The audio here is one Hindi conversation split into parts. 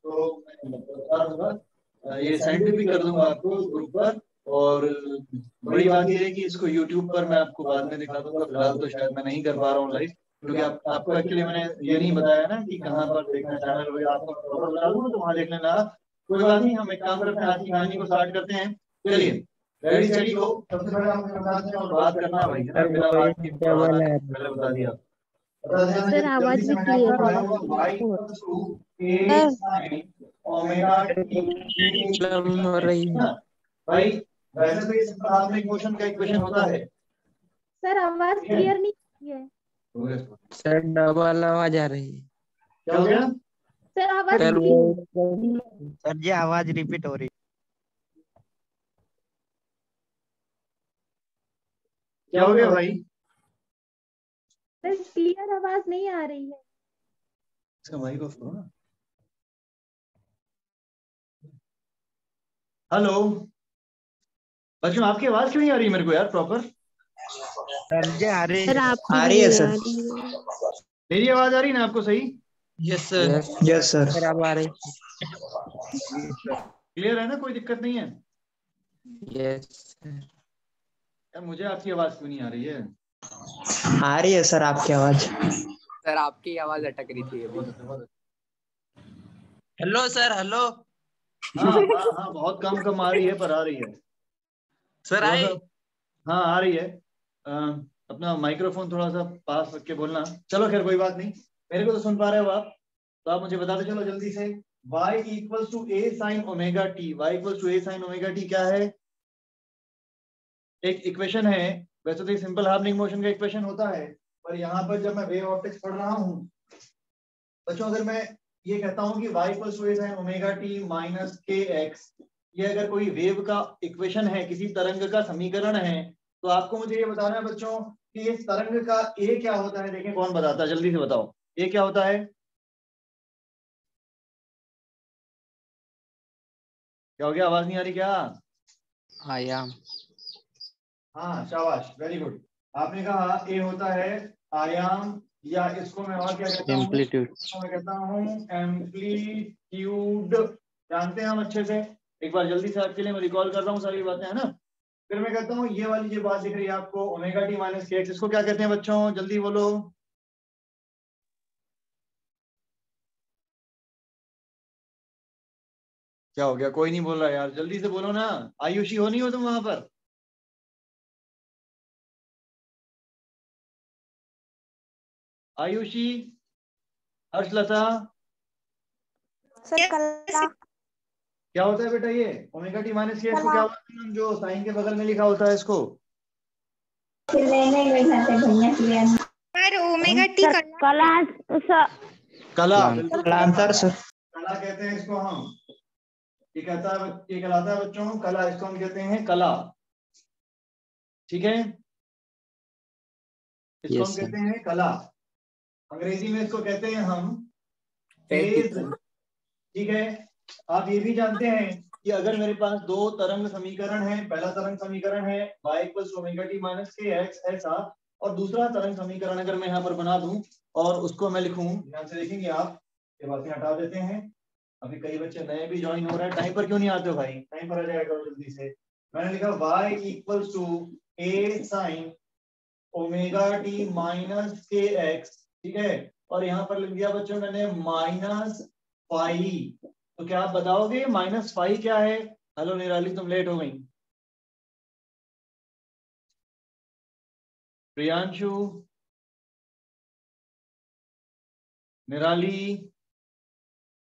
तो मैं बता दूंगा, ये सेंड भी कर दूंगा आपको ग्रुप पर। और बड़ी बात ये है कि इसको यूट्यूब पर मैं आपको बाद में दिखा दूंगा, फिलहाल तो शायद मैं नहीं कर पा रहा हूँ लाइव, क्योंकि आपको एक्चुअली मैंने ये नहीं बताया ना कि कहाँ पर देखना चैनल वगैरह, आपको प्रॉपर बता दूंगा तो वहाँ देख लेना। कोई बात नहीं, हम एक काम करते हैं, आज की कहानी को स्टार्ट करते हैं। चलिए, रेडी स्टडी गो। सबसे पहले हम बताते हैं और बात करना भाई है ना, बिना बात के पढ़ाना नहीं, पहले बता दिया। बता देना सर आवाज जल्दी से, भी मैंने आपको क्लियर बताया नहीं होगा y इक्वल्स टू a है। sin ओमेगा t प्रॉब्लम हो रही है। ना भाई। वैसे तो ये सिंपल हार्मोनिक मोशन का इक्वेशन होता है। सर आवाज ठीक है, क्लियर नहीं है। सर डबल आवाज आ रही है। क्या हो गया? सर आवाज सर सर जी आवाज रिपीट हो रही। क्या हो गया भाई? सर क्लियर आवाज नहीं आ रही है। इसका माइक ऑफ करो ना। हेलो बच्चों, आपकी आवाज क्यों नहीं आ रही मेरे को यार प्रॉपर? सर जी आ रही सर आपकी आ रही है सर। मेरी आवाज आ रही है ना आपको सही? Yes sir. Yes sir. अब आ रही क्लियर है ना, कोई दिक्कत नहीं है? यस यार मुझे आपकी आवाज क्यों नहीं आ रही है? आ रही है सर आपकी आवाज। सर आपकी आवाज अटक रही थी अभी। हेलो सर हेलो हाँ हाँ हाँ, बहुत कम आ रही है पर आ रही है सर थोड़ा आई। सा। हाँ आ रही है। अ, अपना माइक्रोफोन थोड़ा सा पास रख के बोलना। चलो खैर कोई बात नहीं, मेरे को तो सुन पा रहे हो आप, तो आप मुझे बताते चलो जल्दी से। y equals to a sin omega t, y equals to a sin omega t क्या है? एक इक्वेशन है। वैसे तो ये सिंपल हार्मोनिक मोशन का इक्वेशन होता है, पर यहाँ पर जब मैं वेव ऑप्टिक्स पढ़ रहा हूँ बच्चों, अगर मैं ये कहता हूँ कि y equals to a sin omega t minus kx, ये अगर कोई वेव का इक्वेशन है, किसी तरंग का समीकरण है, तो आपको मुझे ये बताना है बच्चों कि इस तरंग का a क्या होता है। देखें कौन बताता है, जल्दी से बताओ a क्या होता है? क्या हो गया, आवाज नहीं आ रही क्या? आयाम। हाँ शाबाश, वेरी गुड। आपने कहा ए होता है आयाम, या इसको मैं और क्या कहता हूँ? एम्पलीट्यूड। मैं कहता हूँ एम्पलीट्यूड। जानते हैं हम अच्छे से। एक बार जल्दी से आपके लिए मैं रिकॉल कर रहा हूँ सारी बातें, है ना। फिर मैं कहता हूँ ये वाली जो बात दिख रही है आपको omega T minus K x, इसको क्या कहते हैं बच्चों, जल्दी बोलो। क्या हो गया, कोई नहीं बोल रहा यार, जल्दी से बोलो ना। आयुषी हो नहीं हो तुम वहां पर? आयुषी, हर्षलता, सर कला। क्या होता है बेटा ये omega T minus K x को क्या बोलते हैं हम, जो साइन के बगल में लिखा होता है इसको? सर ओमेगा टी कला। कला, बिल्कुल आंसर सर। कला कहते हैं इसको हम। ये कहलाता है बच्चों कला, इसको हम कहते हैं कला। ठीक है, इसको हम कहते हैं कला। अंग्रेजी में इसको कहते हैं हम फेज। ठीक है, आप ये भी जानते हैं कि अगर मेरे पास दो तरंग समीकरण है, पहला तरंग समीकरण है y equals to omega T minus K X ऐसा, और दूसरा तरंग समीकरण अगर मैं यहाँ पर बना दूं और उसको मैं लिखूं, ध्यान से देखेंगे आप, ये बातें हटा देते हैं। अभी कई बच्चे नए भी ज्वाइन हो रहे हैं, टाइम पर क्यों नहीं आते हो भाई, टाइम पर आ जाएगा जल्दी से। मैंने लिखा y equals to a sin omega T minus K X, ठीक है, और यहाँ पर लिख दिया बच्चों मैंने माइनस फाइव। तो क्या आप बताओगे माइनस फाइव क्या है? हेलो निराली, तुम लेट हो गई। प्रियांशु, निराली,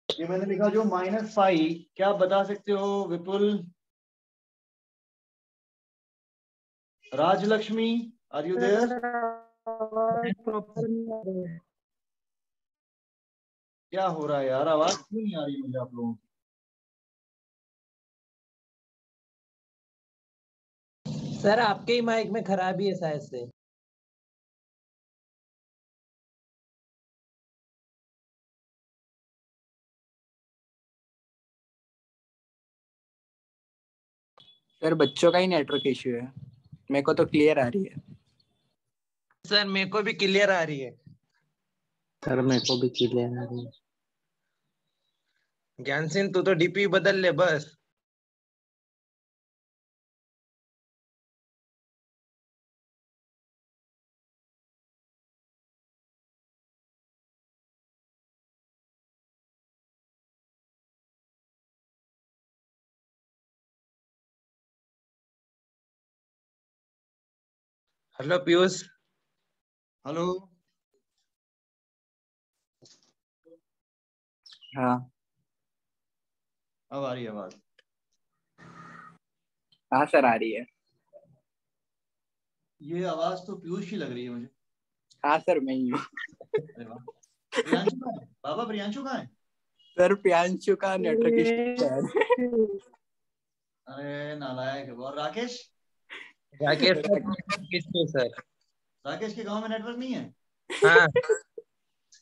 ये मैंने लिखा जो माइनस फाइव, क्या आप बता सकते हो? विपुल, राजलक्ष्मी, आर यू देयर? क्या हो रहा है यार, आवाज क्यों नहीं आ रही मुझे आप लोगों की? सर आपके ही माइक में खराबी है शायद से। सर बच्चों का ही नेटवर्क इश्यू है, मेरे को तो क्लियर आ रही है। सर मेरे को भी क्लियर आ रही है। सर मेरे को भी क्लियर आ रही है। ज्ञान सिंह तू तो डीपी बदल ले बस। हेलो पीयूष। हेलो। हाँ अब आ रही है आवाज? हाँ सर आ रही है। ये आवाज तो पीयूष की लग रही है मुझे। हाँ सर मैं ही हूँ। अरे वाह। प्रियांशु कहाँ है बाबा? प्रियांशु कहाँ है? सर प्रियांशु का नेटवर्क इशू है। अरे नालायक है। और राकेश? राकेश किसको सर? राकेश के गांव में नेटवर्क नहीं है? हाँ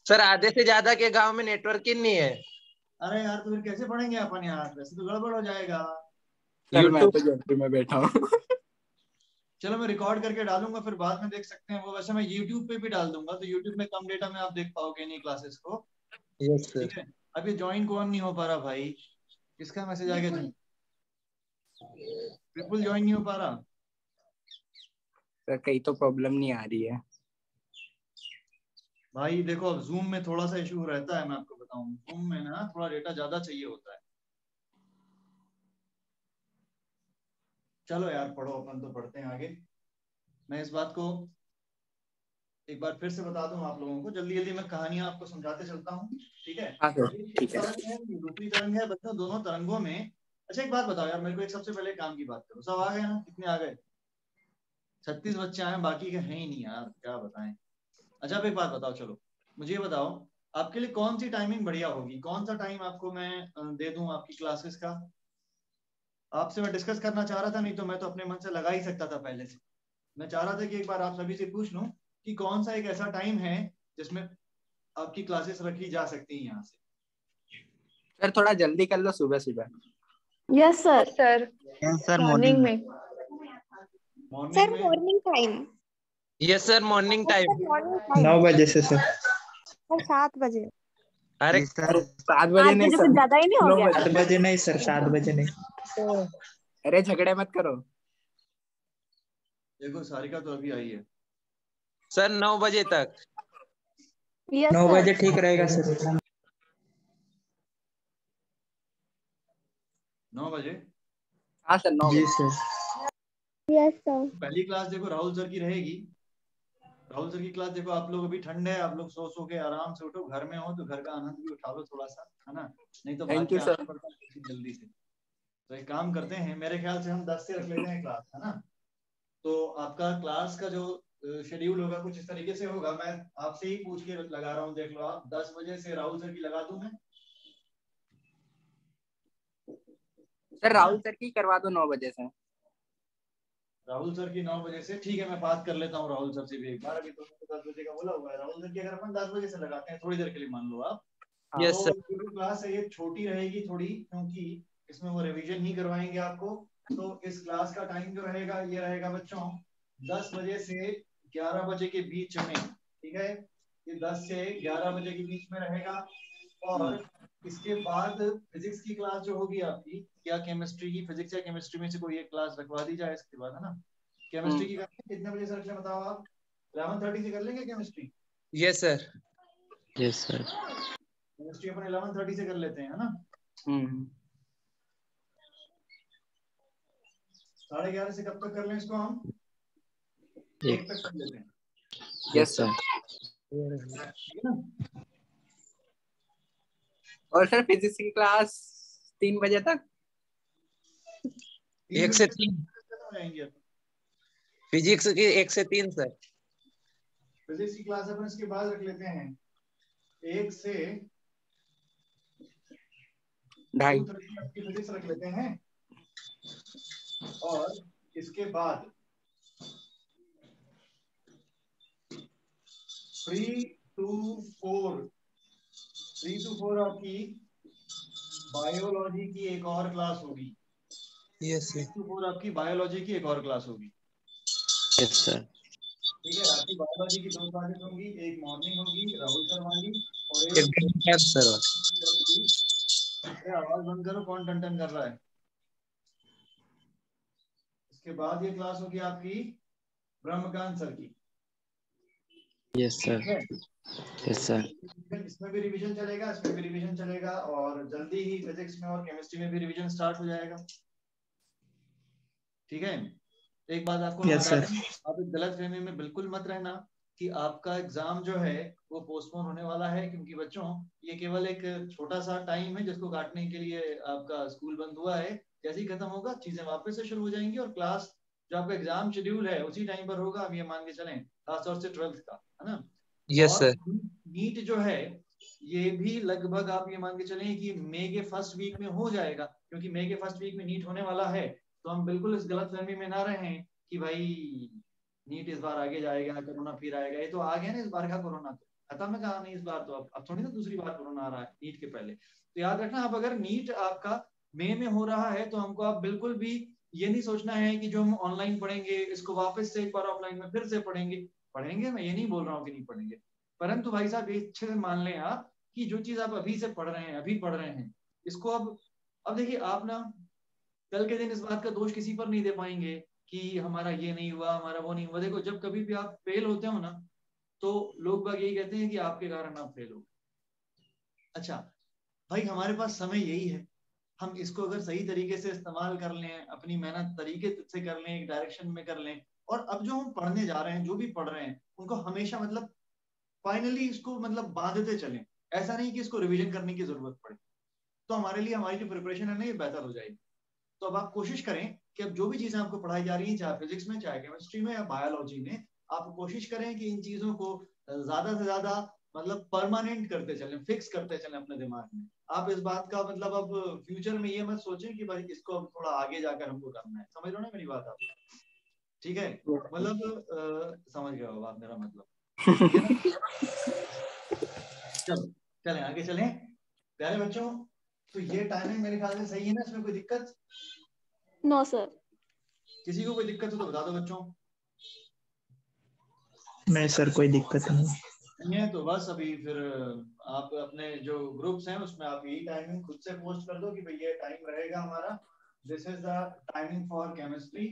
सर, आधे से ज्यादा के गांव में नेटवर्क ही नहीं है। अरे यार तो फिर कैसे पढ़ेंगे अपन यार? वैसे तो गड़बड़ हो जाएगा। सर मैं यूट्यूब। तो जयपुर में बैठा हूँ। चलो मैं रिकॉर्ड करके डालूंगा, फिर बाद में देख सकते हैं वो। वैसे मैं यूट्यूब पे भी डाल दूंगा, तो यूट्यूब में कम डेटा में आप देख पाओगे नहीं क्लासेस को। Yes sir. ठीक है। अभी ज्वाइन कौन नहीं हो पा रहा भाई? किसका मैसेज आ गया? बिल्कुल ज्वाइन नहीं हो पा रहा। सर कहीं तो प्रॉब्लम नहीं आ रही है। भाई देखो, अब जूम में थोड़ा सा इशू रहता है, मैं आपको बताऊं। जूम में ना थोड़ा डेटा ज्यादा चाहिए होता है। चलो यार पढ़ो, अपन तो पढ़ते हैं आगे। मैं इस बात को एक बार फिर से बता दूं आप लोगों को, जल्दी जल्दी मैं कहानियां आपको समझाते चलता हूँ। ठीक है। हाँ सर एक ठीक है। तरंग है, ये दूसरी तरंग है बच्चों, दोनों तरंगों में। अच्छा एक बात बताओ यार मेरे को, एक सबसे पहले काम की बात करो। सब आ गए ना? कितने आ गए? 36 बच्चे आए, बाकी के हैं ही नहीं यार, क्या बताएं। अच्छा अब एक बात बताओ, चलो मुझे ये बताओ, आपके लिए कौन सी टाइमिंग बढ़िया होगी? कौन सा टाइम आपको मैं दे दूं आपकी क्लासेस का? आपसे मैं डिस्कस करना चाह रहा था, नहीं तो मैं तो अपने मन से लगा ही सकता था पहले से। मैं चाह रहा था कि एक बार आप सभी से पूछ लूं कि कौन सा एक ऐसा टाइम है जिसमें आपकी क्लासेस रखी जा सकती हैं यहाँ से। सर थोड़ा जल्दी कर लो, सुबह सुबह। Yes sir. Sir morning morning. में। मॉर्निंग सर में? Morning time. Yes sir, morning sir time. Morning time. 9 बजे से सर। सर 7 बजे। अरे जी सर। अरे 7 बजे 8 नहीं बजे सर, कुछ ज्यादा ही नहीं हो 9 गया? 7 बजे। बजे नहीं सर, 7 बजे नहीं। अरे झगड़े मत करो। देखो सारिका तो अभी आई है। सर 9 बजे तक। यस 9 बजे सर। ठीक रहेगा सर। 9 बजे? हाँ सर 9 जी बजे सर। Yes sir. पहली क्लास देखो राहुल सर की रहेगी। राहुल सर की क्लास देखो, आप लोग अभी ठंड है, आप लोग सो सो के आराम से उठो, घर में हो तो घर का आनंद भी उठा लो थोड़ा सा, है ना? नहीं तो भाग थैंक के यू आना सर। पड़ता है जल्दी से। तो एक काम करते हैं, मेरे ख्याल से हम 10 से रख लेते हैं क्लास, है ना? तो आपका क्लास का जो शेड्यूल होगा कुछ इस तरीके से होगा। मैं आपसे ही पूछ के लगा रहा हूँ, देख लो आप। 10 बजे से राहुल सर की लगा दूं मैं, सर है ना? राहुल सर की करवा दो 9 बजे से। राहुल सर की 9 बजे से, ठीक है। मैं बात कर लेता हूँ राहुल सर से भी एक बार। अभी तो 10 बजे का बोला हुआ है। राहुल सर की अगर अपन 10 बजे से लगाते हैं, थोड़ी देर के लिए मान लो आप, हाँ यस तो सर। ये जो क्लास है ये छोटी रहेगी थोड़ी, क्योंकि इसमें वो रिवीजन ही करवाएंगे आपको। तो इस क्लास का टाइम जो रहेगा ये रहेगा बच्चों 10 बजे से 11 बजे के बीच में। ठीक है, ये 10 से 11 बजे के बीच में रहेगा। और इसके बाद फिजिक्स की क्लास जो होगी आपकी, या केमिस्ट्री की, फिजिक्स या केमिस्ट्री में से कोई एक क्लास रखवा दी जाए इसके बाद, है ना? केमिस्ट्री की कितने बजे से रख ले बताओ आप? 11:30 से कर लेंगे chemistry? Yes sir. Yes sir. Chemistry अपन 11:30 से कर लेते हैं, है ना? हम्म 11:30 से कब तक कर लें इसको हम? 1 तक कर लेते हैं, यस सर। ठीक है ना? और सर फिजिक्स की क्लास 3 बजे तक। 1 3 बजे से तक 3। खत्म हो जाएंगे अपन। फिजिक्स की 1 से 3 सर। फिजिक्स की क्लास अपन इसके बाद रख लेते हैं, 1 से 2:30। 2:30 तक की फिजिक्स रख लेते हैं। और इसके बाद 3 to 4, 3 to 4 आपकी बायोलॉजी की एक और क्लास होगी। Yes three sir. Two four आपकी बायोलॉजी की एक और क्लास होगी। Yes sir. ठीक है, आपकी बायोलॉजी की 2 क्लासेस होंगी, एक मॉर्निंग होगी राहुल सर वाली, और एक एक सर। होगी अरे आवाज बंद करो, कौन टन टन कर रहा है। इसके बाद ये क्लास होगी आपकी ब्रह्मकांत सर की। Yes sir. ठीक है, यस सर। इसमें भी रिवीजन चलेगा, इसमें भी रिवीजन चलेगा, और जल्दी ही फिजिक्स में और केमिस्ट्री में भी रिवीजन स्टार्ट हो जाएगा। ठीक है, एक बात आपको Yes, बता sir. दें, आप इस गलत फहमी में बिल्कुल मत रहना कि आपका एग्जाम जो है वो पोस्टपोन होने वाला है, क्योंकि बच्चों ये केवल एक छोटा सा टाइम है जिसको काटने के लिए आपका स्कूल बंद हुआ है। जैसे ही खत्म होगा चीजें वापस से शुरू हो जाएंगी, और क्लास जो आपका एग्जाम शेड्यूल है उसी टाइम पर होगा, हम ये मान के चलें, खासतौर से 12th का, है ना। यस और सर। नीट जो है ये भी लगभग आप ये मान के चलें कि मई के फर्स्ट वीक में हो जाएगा, क्योंकि मई के फर्स्ट वीक में नीट होने वाला है। तो हम बिल्कुल इस गलतफहमी में ना रहें कि भाई नीट इस बार आगे जाएगा, कोरोना फिर आएगा। ये तो आ गया ना इस बार का कोरोना, तो खत्म है कहा नहीं इस बार, तो अब थोड़ी ना दूसरी बार कोरोना आ रहा है नीट के पहले। तो याद रखना, अब अगर नीट आपका मई में हो रहा है तो हमको आप बिल्कुल भी ये नहीं सोचना है कि जो हम ऑनलाइन पढ़ेंगे इसको वापस से एक बार ऑफलाइन में फिर से पढ़ेंगे। मैं ये नहीं बोल रहा हूँ कि नहीं पढ़ेंगे, परंतु भाई साहब ये अच्छे से मान लें आप कि जो चीज आप अभी से पढ़ रहे हैं, अभी पढ़ रहे हैं, इसको अब देखिए आप ना कल के दिन इस बात का दोष किसी पर नहीं दे पाएंगे कि हमारा ये नहीं हुआ, हमारा वो नहीं हुआ। देखो जब कभी भी आप फेल होते हो ना, तो लोग बाग यही कहते हैं कि आपके कारण आप फेल हो। अच्छा भाई, हमारे पास समय यही है, हम इसको अगर सही तरीके से इस्तेमाल कर लें, अपनी मेहनत तरीके से कर लें, एक डायरेक्शन में कर लें, और अब जो हम पढ़ने जा रहे हैं, जो भी पढ़ रहे हैं, उनको हमेशा मतलब फाइनली इसको मतलब बांधते चलें। ऐसा नहीं कि इसको रिवीजन करने की जरूरत पड़े, तो हमारे लिए हमारी जो प्रिपरेशन है ना ये बेहतर हो जाएगी। तो अब आप कोशिश करें कि अब जो भी चीजें आपको पढ़ाई जा रही हैं, चाहे फिजिक्स में, चाहे केमिस्ट्री में या बायोलॉजी में, आप कोशिश करें कि इन चीजों को ज्यादा से ज्यादा मतलब परमानेंट करते चलें, फिक्स करते चलें अपने दिमाग में। आप इस बात का मतलब अब फ्यूचर में ये मत सोचें कि भाई इसको अब थोड़ा आगे जाकर हमको करना है। समझ लो ना मेरी बात आप? ठीक है, मतलब समझ गए हो आप मेरा मतलब, ठीक है ना। चलो चलें आगे चलें प्यारे बच्चों। तो ये टाइमिंग मेरे ख्याल से सही है ना, इसमें कोई दिक्कत? No sir. किसी को कोई दिक्कत हो तो बता दो बच्चों। नहीं सर, कोई दिक्कत नहीं। नहीं है तो बस अभी फिर आप अपने जो ग्रुप्स हैं उसमें आप यही टाइमिंग खुद से पोस्ट कर दो कि भाई ये टाइम रहेगा हमारा, this is the timing for chemistry.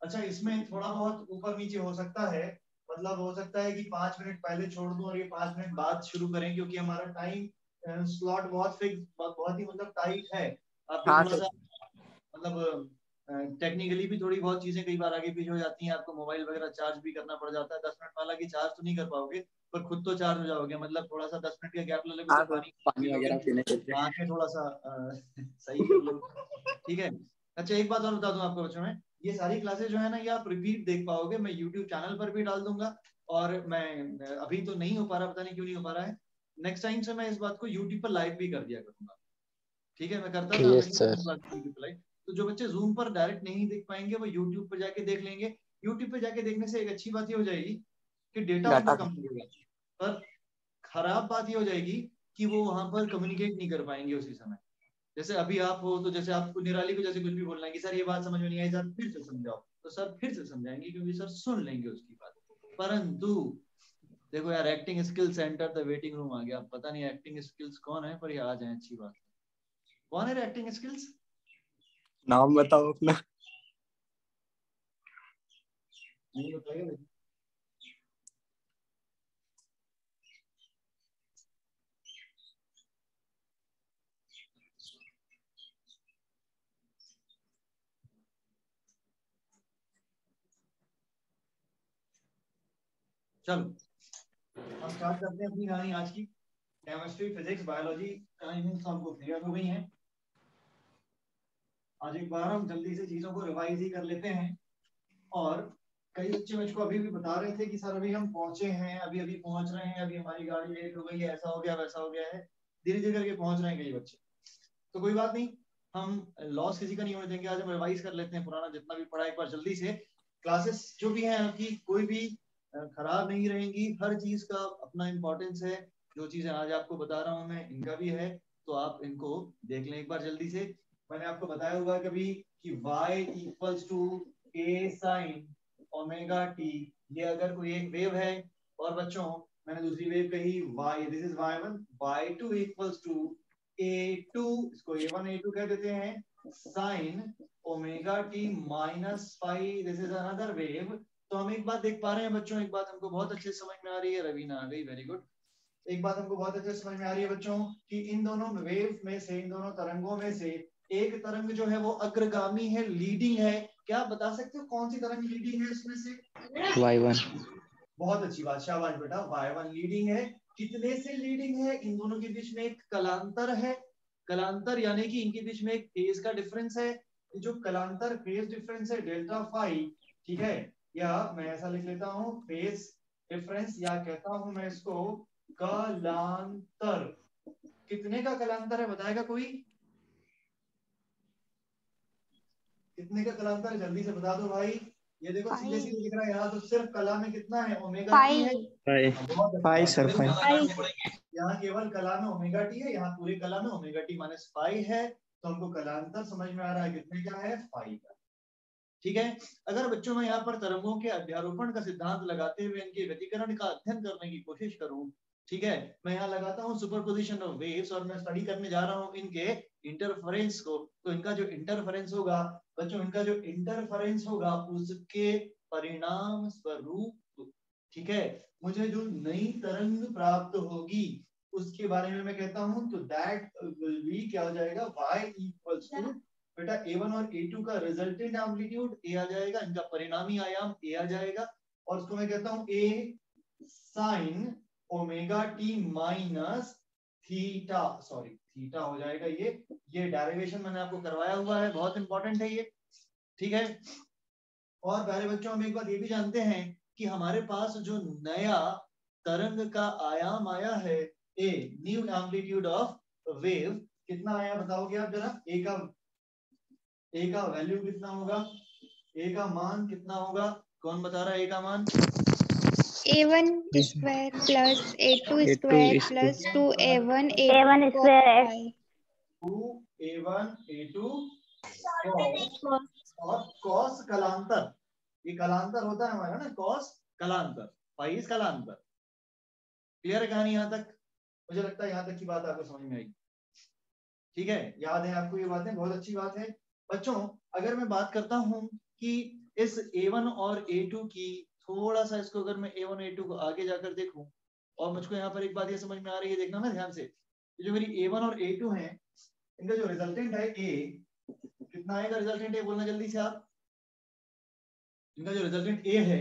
अच्छा, इसमें थोड़ा बहुत ऊपर नीचे हो सकता है, मतलब हो सकता है कि 5 मिनट पहले छोड़ दूं और ये 5 मिनट बाद शुरू करें, क्योंकि हमारा टाइम स्लॉट बहुत फिक्स, बहुत ही मतलब टाइट है। आपको हाँ थोड़ा सर। सा मतलब टेक्निकली भी थोड़ी बहुत चीजें कई बार आगे पीछे हो जाती हैं। आपको मोबाइल वगैरह चार्ज भी करना पड़ जाता है। 10 मिनट वाला की चार्ज तो नहीं कर पाओगे, पर खुद तो चार्ज हो जाओगे। मतलब थोड़ा सा 10 मिनट का गैप ले लोगे हाँ तो सर, पानी पी पानी लोगे, वगैरह पीने के लिए। आंखें थोड़ा सा सही कर लो। ठीक है। अच्छा एक बात और बता दूं आपको बच्चों में, ये सारी क्लासेस जो है ना ये आप रिपीट देख पाओगे, मैं यूट्यूब चैनल पर भी डाल दूंगा। और मैं अभी तो नहीं हो पा रहा, पता नहीं क्यों नहीं हो पा रहा है। नेक्स्ट टाइम से मैं इस बात को यूट्यूब पर लाइव भी कर दिया करूंगा। ठीक है, मैं करता था यस हमेशा सर। इस बात की यूट्यूब लाइव। तो जो बच्चे जूम पर डायरेक्ट नहीं देख पाएंगे वो यूट्यूब पर जाके देख लेंगे। यूट्यूब पे जाके देखने से एक अच्छी बात ये हो जाएगी कि डेटा उनका डाटा कम लगेगा, पर खराब बात ये हो जाएगी कि वो वहां पर कम्युनिकेट नहीं कर पाएंगे उसी समय। जैसे अभी आप हो तो जैसे आपको निराली को जैसे कुछ भी बोलना है कि सर ये बात समझ में नहीं आई, सर फिर से समझाओ, तो सर फिर से समझाएंगे क्योंकि सर सुन लेंगे उसकी बात। परंतु देखो यार, acting skill centre the waiting room आ गया। पता नहीं एक्टिंग स्किल्स कौन है, पर ये आ जाए अच्छी बात। कौन है एक्टिंग स्किल्स? नाम बताओ अपना। नहीं बताइए। चलो हम स्टार्ट करते हैं अपनी कहानी आज की। केमिस्ट्री फिजिक्स बायोलॉजी कहानी तो हमको क्लियर हो गई है। आज एक बार हम जल्दी से चीजों को रिवाइज ही कर लेते हैं। और कई बच्चे मुझको अभी भी बता रहे थे कि सर अभी हम पहुंचे हैं, अभी अभी पहुंच रहे हैं, अभी हमारी गाड़ी लेट हो गई है, ऐसा हो गया वैसा हो गया है। धीरे धीरे करके पहुंच रहे हैं कई बच्चे। तो कोई बात नहीं, हम लॉस किसी का नहीं होने देंगे। आज हम रिवाइज कर लेते हैं पुराना जितना भी पढ़ा एक बार जल्दी से। क्लासेस जो भी हैं आपकी कोई भी खराब नहीं रहेंगी, हर चीज का अपना इम्पोर्टेंस है। जो चीजें आज आपको बता रहा हूँ मैं इनका भी है, तो आप इनको देख लें एक बार जल्दी से। मैंने आपको बताया होगा कभी कि y equals to a sine omega T. ये अगर कोई एक वेव है, और बच्चों मैंने दूसरी वेव कही y, this is y1, y2 equals to A2, इसको A1 A2 कह देते हैं, sine omega T minus phi, this is another wave. तो हम एक बात देख पा रहे हैं बच्चों, एक बात हमको बहुत अच्छे से समझ में आ रही है, रवीना आ गई, वेरी गुड। एक बात हमको बहुत अच्छे से समझ में आ रही है बच्चों कि इन दोनों वेव में से, इन दोनों तरंगों में से एक तरंग जो है वो अग्रगामी है, लीडिंग है। क्या आप बता सकते हो कौन सी तरंग लीडिंग है इसमें से? Y1। बहुत अच्छी बात, शाबाश बेटा, Y1 लीडिंग है। कितने से लीडिंग है? इन दोनों के बीच में एक कलांतर है, कलांतर यानी कि इनके बीच में एक फेज का डिफरेंस है। जो कलांतर फेज डिफरेंस है डेल्टा फाई, ठीक है, या मैं ऐसा लिख लेता हूं फेज डिफरेंस, या कहता हूं मैं इसको कलांतर। कितने का कलांतर है बताएगा कोई? कितने का कलांतर है? जल्दी से बता दो भाई। ये देखो सीधे सीधे लिख रहा है यहाँ, तो सिर्फ कला में कितना है? ओमेगा टी है। Phi sir, phi. यहाँ केवल कला में ओमेगा टी है, यहाँ पूरे कला में ओमेगा टी माइनस फाई है। तो हमको कलांतर समझ में आ रहा है कितने का है? फाई का। ठीक है। अगर बच्चों में यहाँ पर तरंगों के अध्यारोपण का सिद्धांत लगाते हुए इनके व्यतिकरण का अध्ययन करने की कोशिश करूं, ठीक है, मैं यहाँ लगाता हूँ सुपरपोजिशन ऑफ वेव्स और मैं स्टडी करने जा रहा हूँ इनके इंटरफेरेंस को। तो इनका जो इंटरफेरेंस होगा बच्चों, इनका जो इंटरफेरेंस होगा उसके परिणाम स्वरूप, ठीक है, मुझे जो नई तरंग प्राप्त होगी उसके बारे में मैं कहता हूं, तो दैट विल बी क्या हो जाएगा? y इक्वल्स टू बेटा A1 और A2 का रिजल्टेंट एम्पलीट्यूड A आ जाएगा, इनका परिणामी आयाम A आ जाएगा, और उसको मैं कहता हूं A sine omega T minus theta, sorry theta हो जाएगा ये डेरिवेशन मैंने आपको करवाया हुआ है, बहुत इंपॉर्टेंट है ये, ठीक है। और प्यारे बच्चों हम एक बात ये भी जानते हैं कि हमारे पास जो नया तरंग का आयाम आया है, a new amplitude of wave, कितना आया बताओगे आप जरा? ए का वैल्यू कितना होगा? ए का मान कितना होगा? कौन बता रहा है ए का मान? A1 square plus A2 square plus 2A1 A1 square 2A1 A2 और कॉस कलांतर, ये कलांतर होता है हमारा ना, कॉस कलांतर, पाइस कलांतर। क्लियर है कहानी यहाँ तक? मुझे लगता है यहाँ तक की बात आपको समझ में आई, ठीक है, याद है आपको ये बातें? बहुत अच्छी बात है बच्चों। अगर मैं बात करता हूं कि इस A1 और A2 की, थोड़ा सा इसको अगर मैं A1 A2 को आगे जाकर देखूं, और मुझको यहाँ पर एक बात ये समझ में आ रही है, देखना ना ध्यान से, जो मेरी A1 और A2 है, इनका जो रिजल्टेंट है A, कितना आएगा रिजल्टेंट? A बोलना जल्दी से आप। इनका जो रिजल्टेंट A है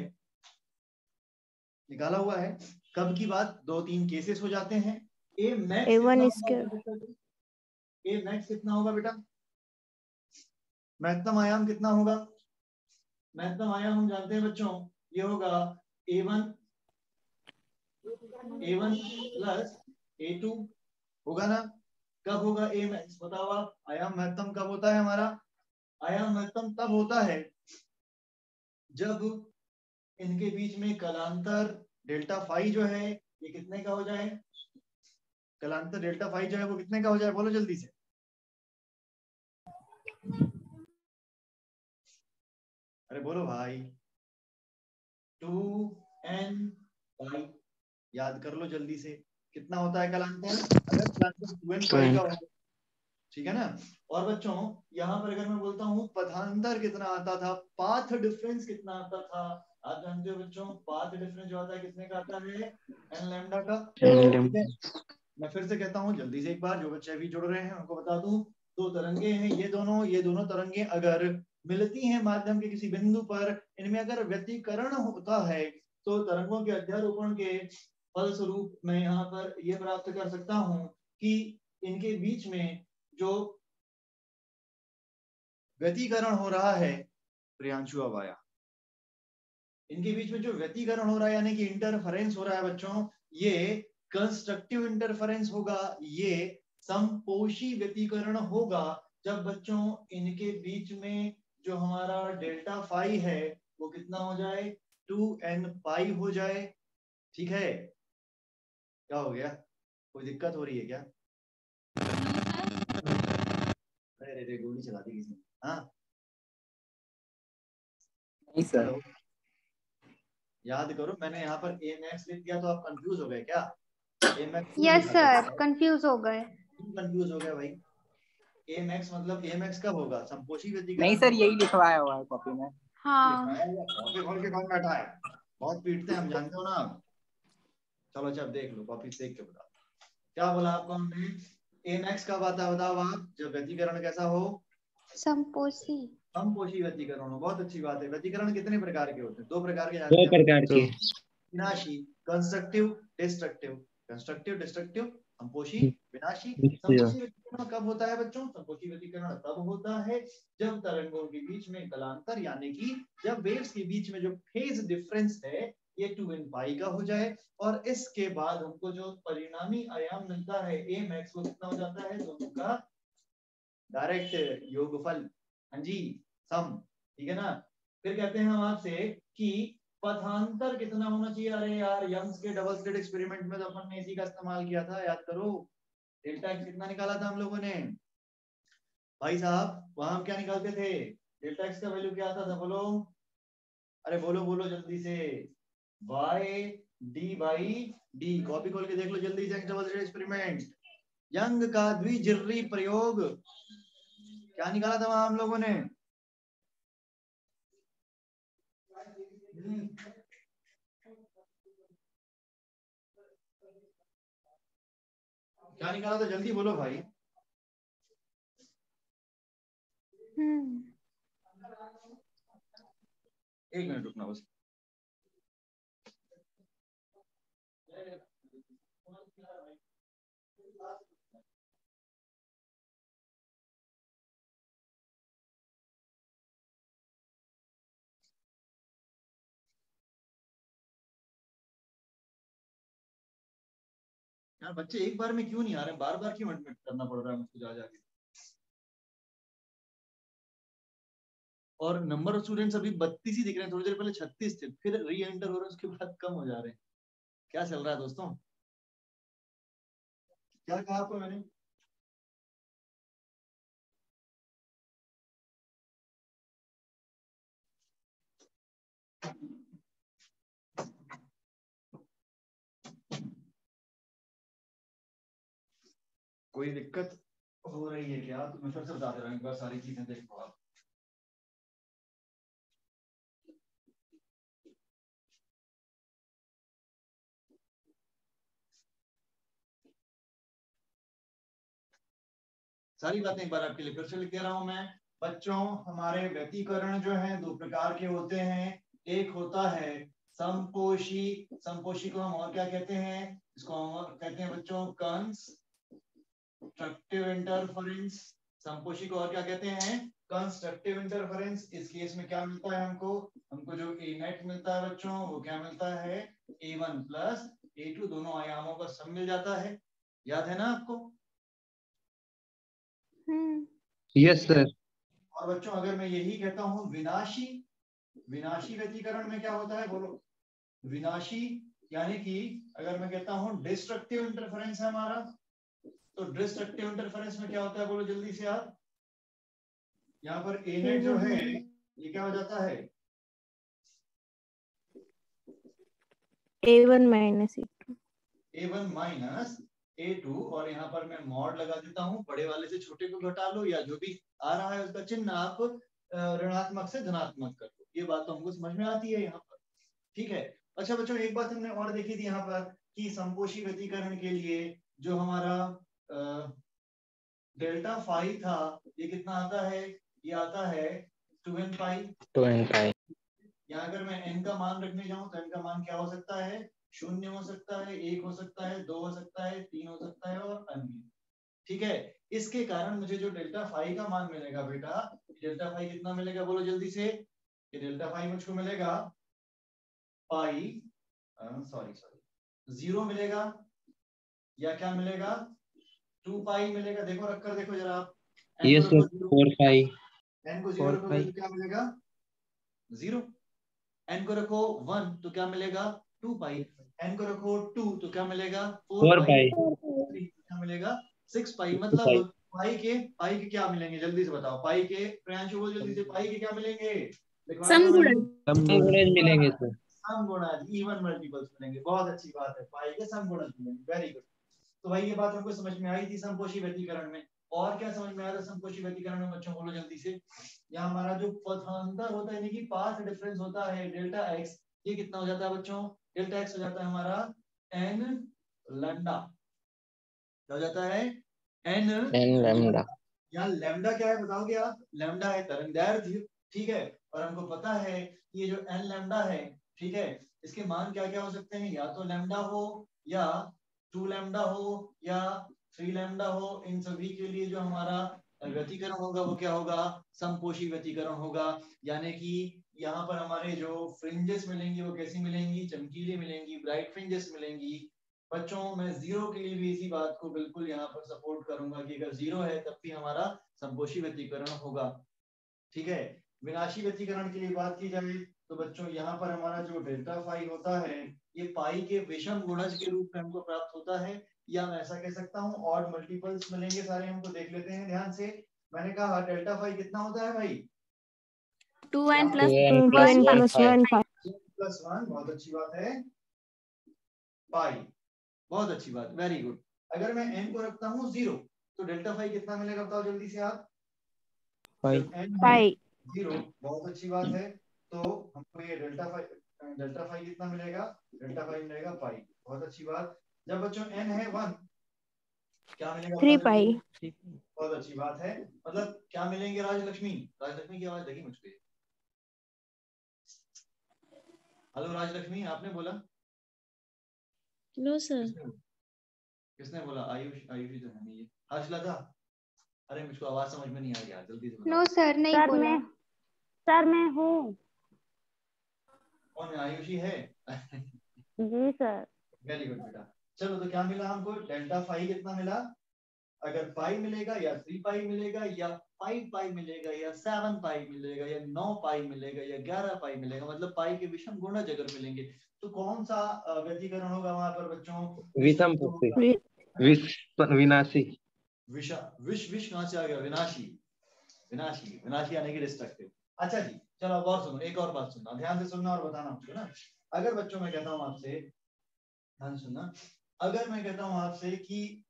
निकाला हुआ है, कब की बात? 2-3 केसेस हो जाते हैं। A max A1 square A max कितना होगा बेटा? महत्तम आयाम कितना होगा? महत्तम आयाम हम जानते हैं बच्चों, ये होगा A1 प्लस A2 होगा ना? कब होगा A मैक्स बताओ आप? आयाम महत्तम कब होता है हमारा? आयाम महत्तम तब होता है जब इनके बीच में कलांतर डेल्टा फाई जो है ये कितने का हो जाए? कलांतर डेल्टा फाई जो है वो कितने का हो जाए? बोलो जल्दी से। अरे बोलो भाई। 2n पाई, याद कर लो जल्दी से, कितना होता है कलांतर? अगर कलांतर 2n पाई का हो, ठीक है ना? और बच्चों यहाँ पर अगर मैं बोलता हूँ पथांतर कितना आता था, पाथ डिफरेंस कितना आता था, आप जानते हो बच्चों पाथ डिफरेंस जो आता है कितने का आता है? n लैम्डा का। मैं फिर से कहता हूँ जल्दी से एक बार, जो बच्चे अभी जुड़ रहे हैं उनको बता दूं, दो तरंगे हैं ये दोनों तरंगे अगर मिलती हैं माध्यम के किसी बिंदु पर, इनमें अगर व्यतिकरण होता है तो तरंगों के अध्यारोपण के फलस्वरूप मैं यहाँ पर यह प्राप्त कर सकता हूँ कि इनके बीच में जो व्यतिकरण हो रहा है, प्रियांशु अब आया, इनके बीच में जो व्यतिकरण हो रहा है यानी कि इंटरफेरेंस हो रहा है बच्चों, ये कंस्ट्रक्टिव इंटरफेरेंस होगा, ये समपोषी व्यतिकरण होगा जब बच्चों इनके बीच में जो हमारा डेल्टा फाई है वो कितना हो जाए? 2n पाई हो जाए, ठीक है। क्या हो गया? कोई दिक्कत हो रही है क्या? अरे गोली चला दी किसी ने? हाँ नहीं सर। हेलो, याद करो मैंने यहाँ पर a max लिख दिया तो आप कंफ्यूज हो गए क्या? a max yes sir, confuse हो गए। कंफ्यूज हो गया भाई। ए मैक्स मतलब ए मैक्स कब होगा? संपोषी व्यतिकरण नहीं सर, में यही लिखवाया हुआ है कॉपी में। हाँ लिखा है या कॉपी खोल के कौन बैठा है? बहुत पीटते हैं हम, जानते हो ना आप। चलो अच्छा, अब देख लो, कॉपी देख के बता। क्या बोला आपको हमने? ए मैक्स कब आता है बताओ आप? जब व्यतिकरण कैसा हो? संपोषी। समपोषी व्यतिकरण हो। बहुत अच्छी बात है। व्यतिकरण कितने प्रकार के होते हैं? दो प्रकार के दो जानते हैं। प्रकार के। विनाशी, कंस्ट्रक्टिव, डिस्ट्रक्टिव। कंस्ट्रक्टिव, डिस्ट्रक्टिव, संपोषी, विनाशी। निश्चय। संपोषी व्यतिकरण कब होता है बच्चों? संपोषी व्यतिकरण तब होता है जब तरंगों के बीच में कलांतर, यानी कि जब वेव्स के बीच में जो फेज डिफरेंस है ये 2n पाई का हो जाए, और इसके बाद हमको जो परिणामी आयाम मिलता है ए मैक्स, वो कितना हो जाता है? दोनों का डायरेक्ट योगफल। हाँ जी, सम। ठीक है ना? फिर कहते हैं हम आपसे कि पथांतर कितना होना चाहिए? अरे यार, यंग्स के डबल स्लिट एक्सपेरिमेंट में तो अपन ने इसी का इस्तेमाल किया था, याद करो। डेल्टा एक्स कितना निकाला था हम लोगों ने भाई साहब? वहां हम क्या निकालते थे? डेल्टा एक्स का वैल्यू क्या आता था? बोलो, अरे बोलो बोलो जल्दी से। Y D by D. Copy खोल के देख लो जल्दी से, डबल स्लिट एक्सपेरिमेंट, यंग का द्विजिर्री प्रयोग। क्या निकाला था वहां हम लोगों ने? क्या निकाला था? जल्दी बोलो भाई। एक मिनट रुकना बस। यार बच्चे एक बार में क्यों नहीं आ रहे? बार बार क्यों एडमिट करना पड़ रहा है मुझको जा जाके? और नंबर ऑफ स्टूडेंट्स अभी 32 ही दिख रहे हैं, थोड़ी देर पहले 36 थे, फिर री एंटर हो रहे हैं, उसके बाद कम हो जा रहे हैं। क्या चल रहा है दोस्तों? क्या कहा आपको मैंने? कोई दिक्कत हो रही है क्या? तो मैं फिर से बता दे रहा हूँ, एक बार सारी चीजें देख लो आप। सारी बातें एक बार आपके लिए फिर से लिख दे रहा हूं मैं। बच्चों, हमारे व्यतिकरण जो है दो प्रकार के होते हैं। एक होता है संपोषी। संपोषी को हम और क्या कहते हैं? इसको हम और कहते हैं बच्चों कंस्ट्रक्टिव इंटरफेरेंस। संपोषी को और क्या कहते हैं? Constructive interference. इस केस में क्या मिलता है हमको? हमको जो ए नेट मिलता है बच्चों, वो क्या मिलता है? A1 प्लस A2, दोनों आयामों का सम मिल जाता है। याद है ना आपको? Yes sir. और बच्चों, अगर मैं यही कहता हूं विनाशी, विनाशी व्यतिकरण में क्या होता है? बोलो। विनाशी यानी कि अगर मैं कहता हूं डिस्ट्रक्टिव इंटरफेरेंस है हमारा, तो डिस्ट्रक्टिव इंटरफेरेंस में क्या होता है? बोलो जल्दी से आप। यहाँ पर ए नेट जो है ये क्या हो जाता है? A1 minus A2। A1 minus A2, और यहाँ पर मैं मॉड लगा देता हूँ। बड़े वाले से छोटे को घटा लो, या जो भी आ रहा है उसका चिन्ह आप ऋणात्मक से धनात्मक कर दो। ये बात तो हमको समझ में आती है यहाँ पर। ठीक है। अच्छा बच्चों, एक बात हमने और देखी थी यहाँ पर कि संपोषी व्यतिकरण के लिए जो हमारा डेल्टा फाई था, ये कितना आता है? ये आता है 2n पाई। 2n पाई। यहाँ अगर मैं n का मान रखने जाऊं तो n का मान क्या हो सकता है? 0 हो सकता है, 1 हो सकता है, 2 हो सकता है, 3 हो सकता है, और अन्य। ठीक है। इसके कारण मुझे जो डेल्टा फाई का मान मिलेगा बेटा, डेल्टा फाई कितना मिलेगा? बोलो जल्दी से। ये डेल्टा फाई मुझको मिलेगा पाई, सॉरी 0 मिलेगा, या क्या मिलेगा? 2 पाई मिलेगा। देखो रख कर देखो जरा आप। n को यस रखो सर। 4 पाई। n को 0 4 रखोगे पाई। तो क्या मिलेगा? 0। n को रखो 1 तो क्या मिलेगा? 2 पाई। n को रखो 2 तो क्या मिलेगा? 4 4 पाई। पाई। 3 तो क्या मिलेगा? 6 पाई। 6 मतलब पाई। पाई के क्या मिलेंगे? जल्दी से बताओ। पाई के प्रियांशु बोल जल्दी से, पाई के क्या मिलेंगे? लिखवाया था मैंने। सम हम गुणज। गुणज मिलेंगे सर। सम गुणज, इवन मल्टीपल्स मिलेंगे। बहुत अच्छी बात है, पाई के सम गुणज मिलेंगे। Very good. तो भाई ये बात हमको समझ में आई थी समपोषी व्यतिकरण में। और क्या समझ में आया था समपोषी व्यतिकरण में बच्चों, बोलो जल्दी से। यहाँ हमारा जो पथांतर होता है यानी कि पाथ डिफरेंस होता है डेल्टा एक्स, ये कितना हो जाता है बच्चों, डेल्टा एक्स हो जाता है हमारा एन लैम्डा। क्या हो जाता है, एन लैम्डा। यहाँ लैम्डा क्या है बताओगे आप, लैम्डा है तरंगदैर्घ्य, ठीक है। और हमको पता है कि ये जो एन लैम्डा है, ठीक है, इसके मान क्या क्या हो सकते हैं, या तो लैम्डा हो या 2 लैम्डा हो या 3 लैम्डा हो। इन सभी के लिए जो हमारा व्यतिकरण होगा वो क्या होगा, समपोषी व्यतिकरण होगा। यानी कि यहाँ पर हमारे जो फ्रिंजेस मिलेंगी वो कैसी मिलेंगी, चमकीली मिलेंगी, ब्राइट फ्रिंजेस मिलेंगी। बच्चों मैं जीरो के लिए भी इसी बात को बिल्कुल यहाँ पर सपोर्ट करूंगा कि अगर जीरो है तब भी हमारा समपोषी व्यतिकरण होगा, ठीक है। विनाशी व्यतिकरण के लिए बात की जाए तो बच्चों यहाँ पर हमारा जो डेल्टा फाई होता है ये पाई के विषम गुणज के रूप में हमको प्राप्त होता है, या मैं ऐसा कह सकता हूँ ऑड मल्टीपल्स मिलेंगे सारे, हमको देख लेते हैं ध्यान से। मैंने कहा डेल्टा फाई कितना होता है भाई, 2n two plus N 1 plus pi. 1 pi. Plus 1, बहुत अच्छी बात है, पाई, बहुत अच्छी बात, वेरी गुड। अगर मैं n को रखता हूँ 0 तो डेल्टा फाई कितना मिलेगा बताओ जल्दी से आप, पाई। जब n Pi. 0, बहुत अच्छी बात है। तो हमको ये डेल्टा फाई कितना मिलेगा, डेल्टा फाई मिलेगा पाई, बहुत अच्छी बात। जब बच्चों n है 1 क्या मिलेगा 3 बताओ pi. जल्दी, बहुत अच्छी बात है। मतलब क्या मिलेंगे राजलक्ष्मी, राजलक्ष्मी की आवाज लगी मुझको, हेलो राजलक्ष्मी आपने बोला, नो सर। किसने बोला, आयुष, आयुषी तो है नहीं ये, हर्षलता, अरे मुझको आवाज समझ में नहीं आ रही यार, जल्दी से बताओ। नो सर नहीं सर बोला। सर मैं हूँ। कौन है, आयुषी है? जी सर। वेरी गुड बेटा। चलो तो क्या मिला हमको, डेल्टा फाई कितना मिला, अगर पाई मिलेगा या 3 पाई मिलेगा या 5 पाई मिलेगा या 7 पाई मिलेगा या 9 पाई मिलेगा या 11 पाई मिलेगा, मतलब पाई के विषम गुणज अगर मिलेंगे तो कौन सा व्यतिकरण होगा वहां पर बच्चों, विषम विनाशी। विषा विष, विष कहां से आ गया, विनाशी, विनाशी, विनाशी यानी कि डिस्ट्रक्टिव। अच्छा जी चलो अब और सुनो, एक और बात सुनना, ध्यान से सुनना और बताना मुझको ना। अगर बच्चों मैं कहता हूं आपसे, ध्यान सुनना, अगर मैं कहता हूं आपसे कि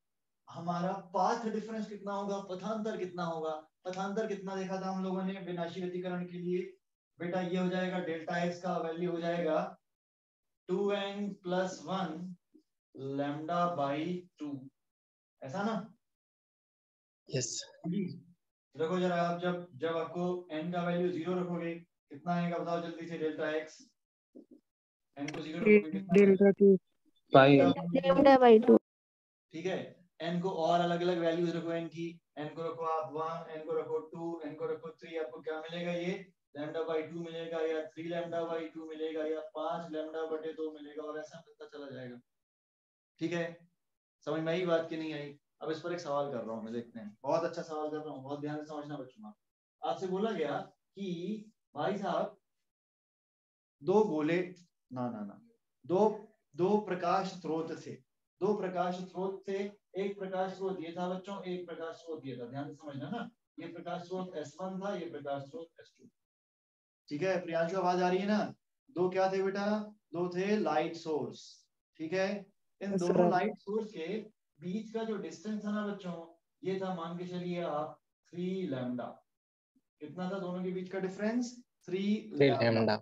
हमारा पाथ डिफरेंस कितना होगा, पथांतर कितना होगा, पथांतर कितना देखा था हम लोगों ने विनाशी व्यतिकरण के लिए, बेटा ये हो जाएगा डेल्टा एक्स का वैल्यू हो जाएगा 2n प्लस 1 लैम्डा बाई 2, ऐसा ना? यस। देखो जरा आप जब जब आपको n का वैल्यू 0 रखोगे कितना आएगा बताओ जल्दी से, डेल्टा x, n को 0 रखोगे कितना आएगा, डेल्टा 2 पाई। Lambda by 2. ठीक है। n को और अलग अलग वैल्यूज रखो, n की, n को रखो आप 1, n को रखो 2, n को रखो 3, आपको क्या मिलेगा, ये लैम्डा बाई 2 मिलेगा या 3 लैम्डा बाई 2 मिलेगा या 5 लैम्डा बटे 2 मिलेगा, और ऐसा मिलता चला जाएगा, ठीक है। समझ में आई बात की नहीं आई? अब इस पर एक सवाल कर रहा हूँ मैं, देखते हैं, बहुत अच्छा सवाल कर रहा हूँ, बहुत ध्यान से समझना बच्चों। आपसे बोला गया कि भाई साहब दो गोले, ना ना ना, दो दो प्रकाश स्रोत थे, दो प्रकाश स्रोत थे, एक प्रकाश स्रोत ये था बच्चों, एक प्रकाश स्रोत ये था, ध्यान से समझना ना, ये प्रकाश स्रोत S1 था, ये प्रकाश स्रोत S2, ठीक है। प्रियांशु आवाज आ रही है ना? दो क्या थे बेटा, दो थे लाइट सोर्स, ठीक है। इन दोनों लाइट सोर्स के बीच का जो डिस्टेंस था ना बच्चों, ये था मान के चलिए आप 3 लैम्डा, कितना था दोनों के बीच का डिफरेंस, 3 लैम्डा।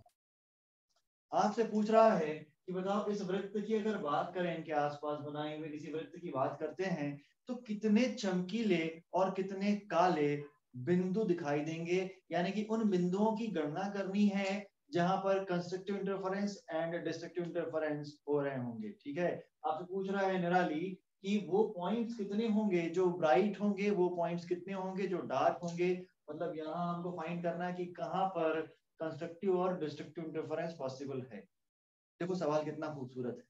आपसे पूछ रहा है कि बताओ इस वृत्त की अगर बात करें, इनके आसपास बनाए हुए किसी वृत्त की बात करते हैं तो कितने चमकीले और कितने काले बिंदु दिखाई देंगे, यानी कि उन बिंदुओं की गणना करनी है जहां पर constructive interference and destructive interference हो रहे होंगे, ठीक है। आपसे पूछ रहा है निराली कि वो पॉइंट्स कितने होंगे जो ब्राइट होंगे, वो पॉइंट्स कितने होंगे जो डार्क होंगे, मतलब यहाँ हमको फाइंड करना है कि कहां पर कंस्ट्रक्टिव और डिस्ट्रक्टिव इंटरफेरेंस पॉसिबल है। देखो सवाल कितना खूबसूरत है,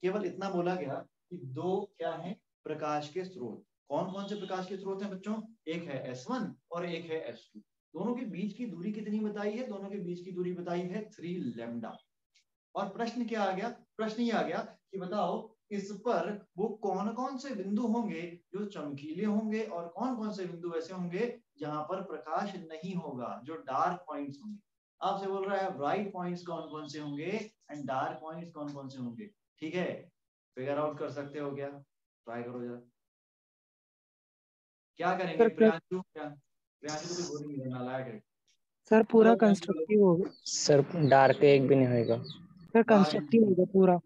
केवल इतना बोला गया कि दो क्या है प्रकाश के स्रोत, कौन कौन से प्रकाश के स्रोत हैं बच्चों, एक है S1 और एक है S2, दोनों के बीच की दूरी कितनी बताई है, दोनों के बीच की दूरी बताई है 3 लैम्डा। और प्रश्न क्या आ गया, प्रश्न ये आ गया कि बताओ इस पर वो कौन कौन से बिंदु होंगे जो चमकीले होंगे और कौन कौन से बिंदु ऐसे होंगे जहां पर प्रकाश नहीं होगा, जो डार्क पॉइंट्स होंगे। आपसे बोल रहा है ब्राइट पॉइंट्स कौन कौन से होंगे एंड डार्क पॉइंट्स कौन कौन से होंगे, ठीक है। फिगर आउट कर सकते हो क्या? ट्राई करो जरा, क्या करेंगे? प्रियांशु प्रियांशु तो बोल नहीं रहा, नालायक है सर पूरा मतलब कंस्ट्रक्टिव होगा सर डार्क एक भी नहीं होएगा। सर, कंस्ट्रक्टिव होगा पूरा।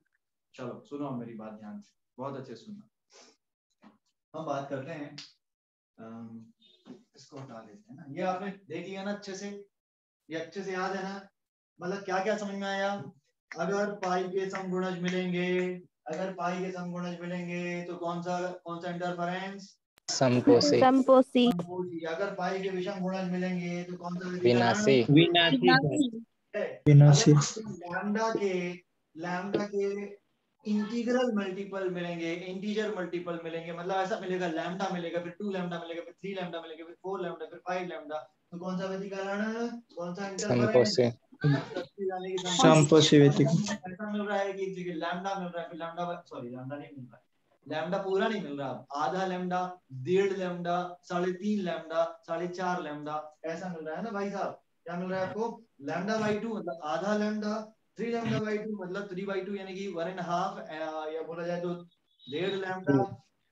चलो सुनो मेरी बात ध्यान से, बहुत अच्छे सुनना। हम बात करते हैं, इसको हटा लेते हैं ना, ये आपने देख लिया ना अच्छे से, ये अच्छे से याद है ना? मतलब क्या क्या समझ में आया? अगर पाई के समगुणज मिलेंगे, अगर पाई के समगुणज मिलेंगे तो कौन सा इंटरफेरेंस? समपोसी। समपोसी। अगर पाई के विषम गुणज मिलेंगे तो कौन सा विनाशी। विनाशी। लैम्डा के इंटीग्रल मल्टीपल मिलेंगे, इंटीजर मल्टीपल मिलेंगे, मतलब ऐसा मिलेगा, लैम्डा मिलेगा, फिर 2 लैम्डा मिलेगा, फिर 3 लैम्डा मिलेगा, फिर 4 लैम्डा, फिर 5 लैम्डा, तो कौन सा व्यतिकरण, कौन सा इंटरफेरेंस? समपोसी व्यतिकरण। ऐसा मिल रहा है कि एक जगह लैम्डा मिल रहा है, फिर लैम्डा, सॉरी लैम्डा नहीं मिल रहा है, लैम्डा पूरा नहीं मिल रहा, आधा लैम्डा, 1.5 लैम्डा, 3.5 लैम्डा, 4.5 लैम्डा, ऐसा मिल रहा है ना भाई साहब? क्या मिल रहा है आपको? लैम्डा बाई 2 मतलब आधा लैम्डा, 3 लैम्डा बाई 2 मतलब 3/2 यानी कि 1.5, या बोला जाए तो 1.5 लैम्डा,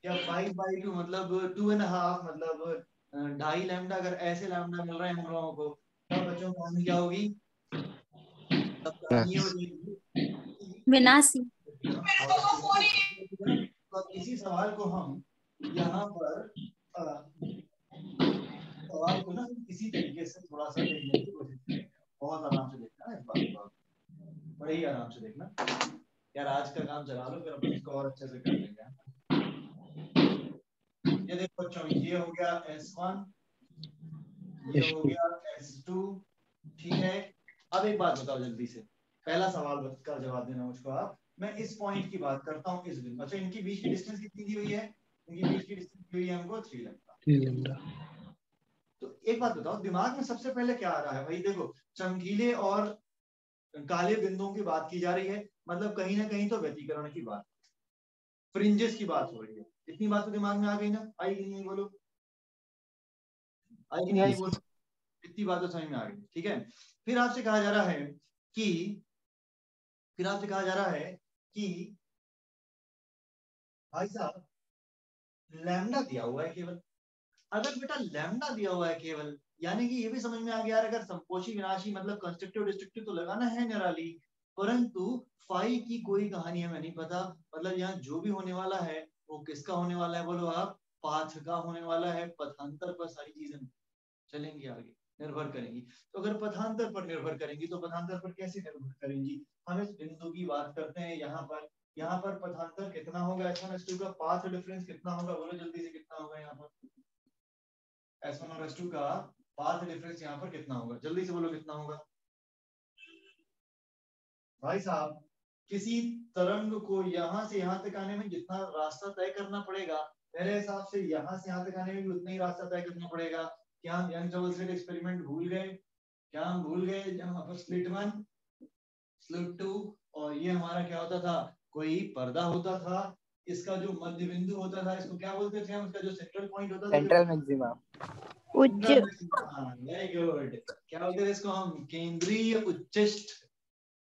या 5 बाई 2 मतलब 2.5 मतलब 2.5 लैम्डा। अगर ऐसे लैम्डा मिल रहे हैं हम लोगों को, तब बच्चों कहानी क्या होगी? तब कहानी ये हो जाएगी विनाशी। तो अब इसी सवाल को हम यहाँ पर सवाल को ना इसी तरीके से थोड़ा सा देखने की कोशिश करेंगे। बहुत आराम से देखना इस बात को, बड़े ही आराम से देखना यार, आज का काम चला लो, फिर अपन इसको और अच्छे से कर लेंगे। ये देखो बच्चों, ये हो गया S1, ये हो गया S2, ठीक है। अब एक बात बताओ जल्दी से, पहला सवाल का जवाब देना मुझको आप। मैं इस पॉइंट की बात करता हूँ, इस बिंदु, अच्छा इनकी बीच की डिस्टेंस कितनी दी हुई है? इनकी बीच की डिस्टेंस दी हुई है हमको 3 लैम्डा। तो एक बात बताओ, दिमाग में सबसे पहले क्या आ रहा है भाई? देखो, चमकीले और काले बिंदुओं की बात की जा रही है, मतलब कहीं ना कहीं तो व्यतिकरण की बात, फ्रिंजेस की बात हो रही है। इतनी बात तो दिमाग में आ गई ना? आई कि नहीं बोलो? आई कि नहीं आई बोलो? इतनी बात तो समझ में आ गई, ठीक है। फिर आपसे कहा जा रहा है कि भाई साहब लैम्डा दिया हुआ है केवल। अगर बेटा लैम्डा दिया हुआ है केवल, यानी कि ये भी समझ में आ गया, अगर संपोषी विनाशी मतलब कंस्ट्रक्टिव डिस्ट्रक्टिव तो लगाना है निराली, परंतु फाई की कोई कहानी हमें नहीं पता। मतलब यहाँ जो भी होने वाला है वो किसका होने वाला है बोलो आप? पाथ का होने वाला है। पथांतर पर सारी चीजें चलेंगी, आगे निर्भर करेंगी। तो अगर पथांतर पर निर्भर करेंगी तो पथांतर पर कैसे निर्भर करेंगी? हम इस बिंदु की बात करते हैं। यहाँ पर पथांतर कितना होगा? S1 S2 का पाथ डिफरेंस कितना होगा? बोलो जल्दी से, कितना होगा यहाँ पर? S1 और S2 का पाथ डिफरेंस यहाँ पर कितना होगा? जल्दी से बोलो कितना होगा भाई साहब? किसी तरंग को यहाँ से यहाँ तक आने में जितना रास्ता तय करना पड़ेगा, मेरे हिसाब से यहाँ से यहाँ तक आने में भी उतना ही रास्ता तय करना पड़ेगा। क्या हम यंग डबल स्लिट एक्सपेरिमेंट भूल गए? क्या हम भूल गए जहाँ पर स्लिट 1 स्लिट 2 और ये हमारा क्या होता था? कोई पर्दा होता था, इसका जो मध्य बिंदु होता था इसको क्या बोलते थे हम? इसका जो सेंट्रल पॉइंट होता था, सेंट्रल मैक्सिमा। उच्च। Very good. क्या बोलते थे इसको हम? केंद्रीय उच्चिष्ट।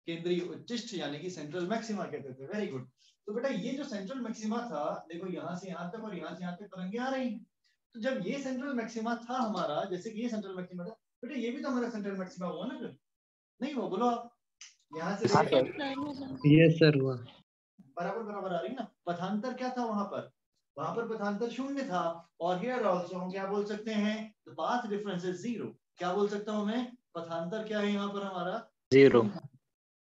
केंद्रीय उच्चिष्ट यानी कि सेंट्रल मैक्सिमा कहते थे। Very good. तो बेटा ये जो सेंट्रल मैक्सिमा था, देखो यहाँ से यहाँ तक और यहाँ से यहाँ तक तरंगे आ रही हैं। तो जब ये सेंट्रल मैक्सिमा था हमारा, जैसे कि ये सेंट्रल मैक्सिमा था, बेटा ये भी तो हमारा सेंट्रल मैक्सिमा हुआ ना? फिर नहीं हुआ? बोलो आप। यहाँ से यस सर हुआ। बराबर बराबर आ रही ना? पथांतर क्या था वहां पर? वहां पर पथांतर 0 था। और हियर आल्सो हम क्या बोल सकते हैं? The path difference is 0। क्या बोल सकता हूं मैं? पथांतर क्या है यहाँ पर हमारा? 0।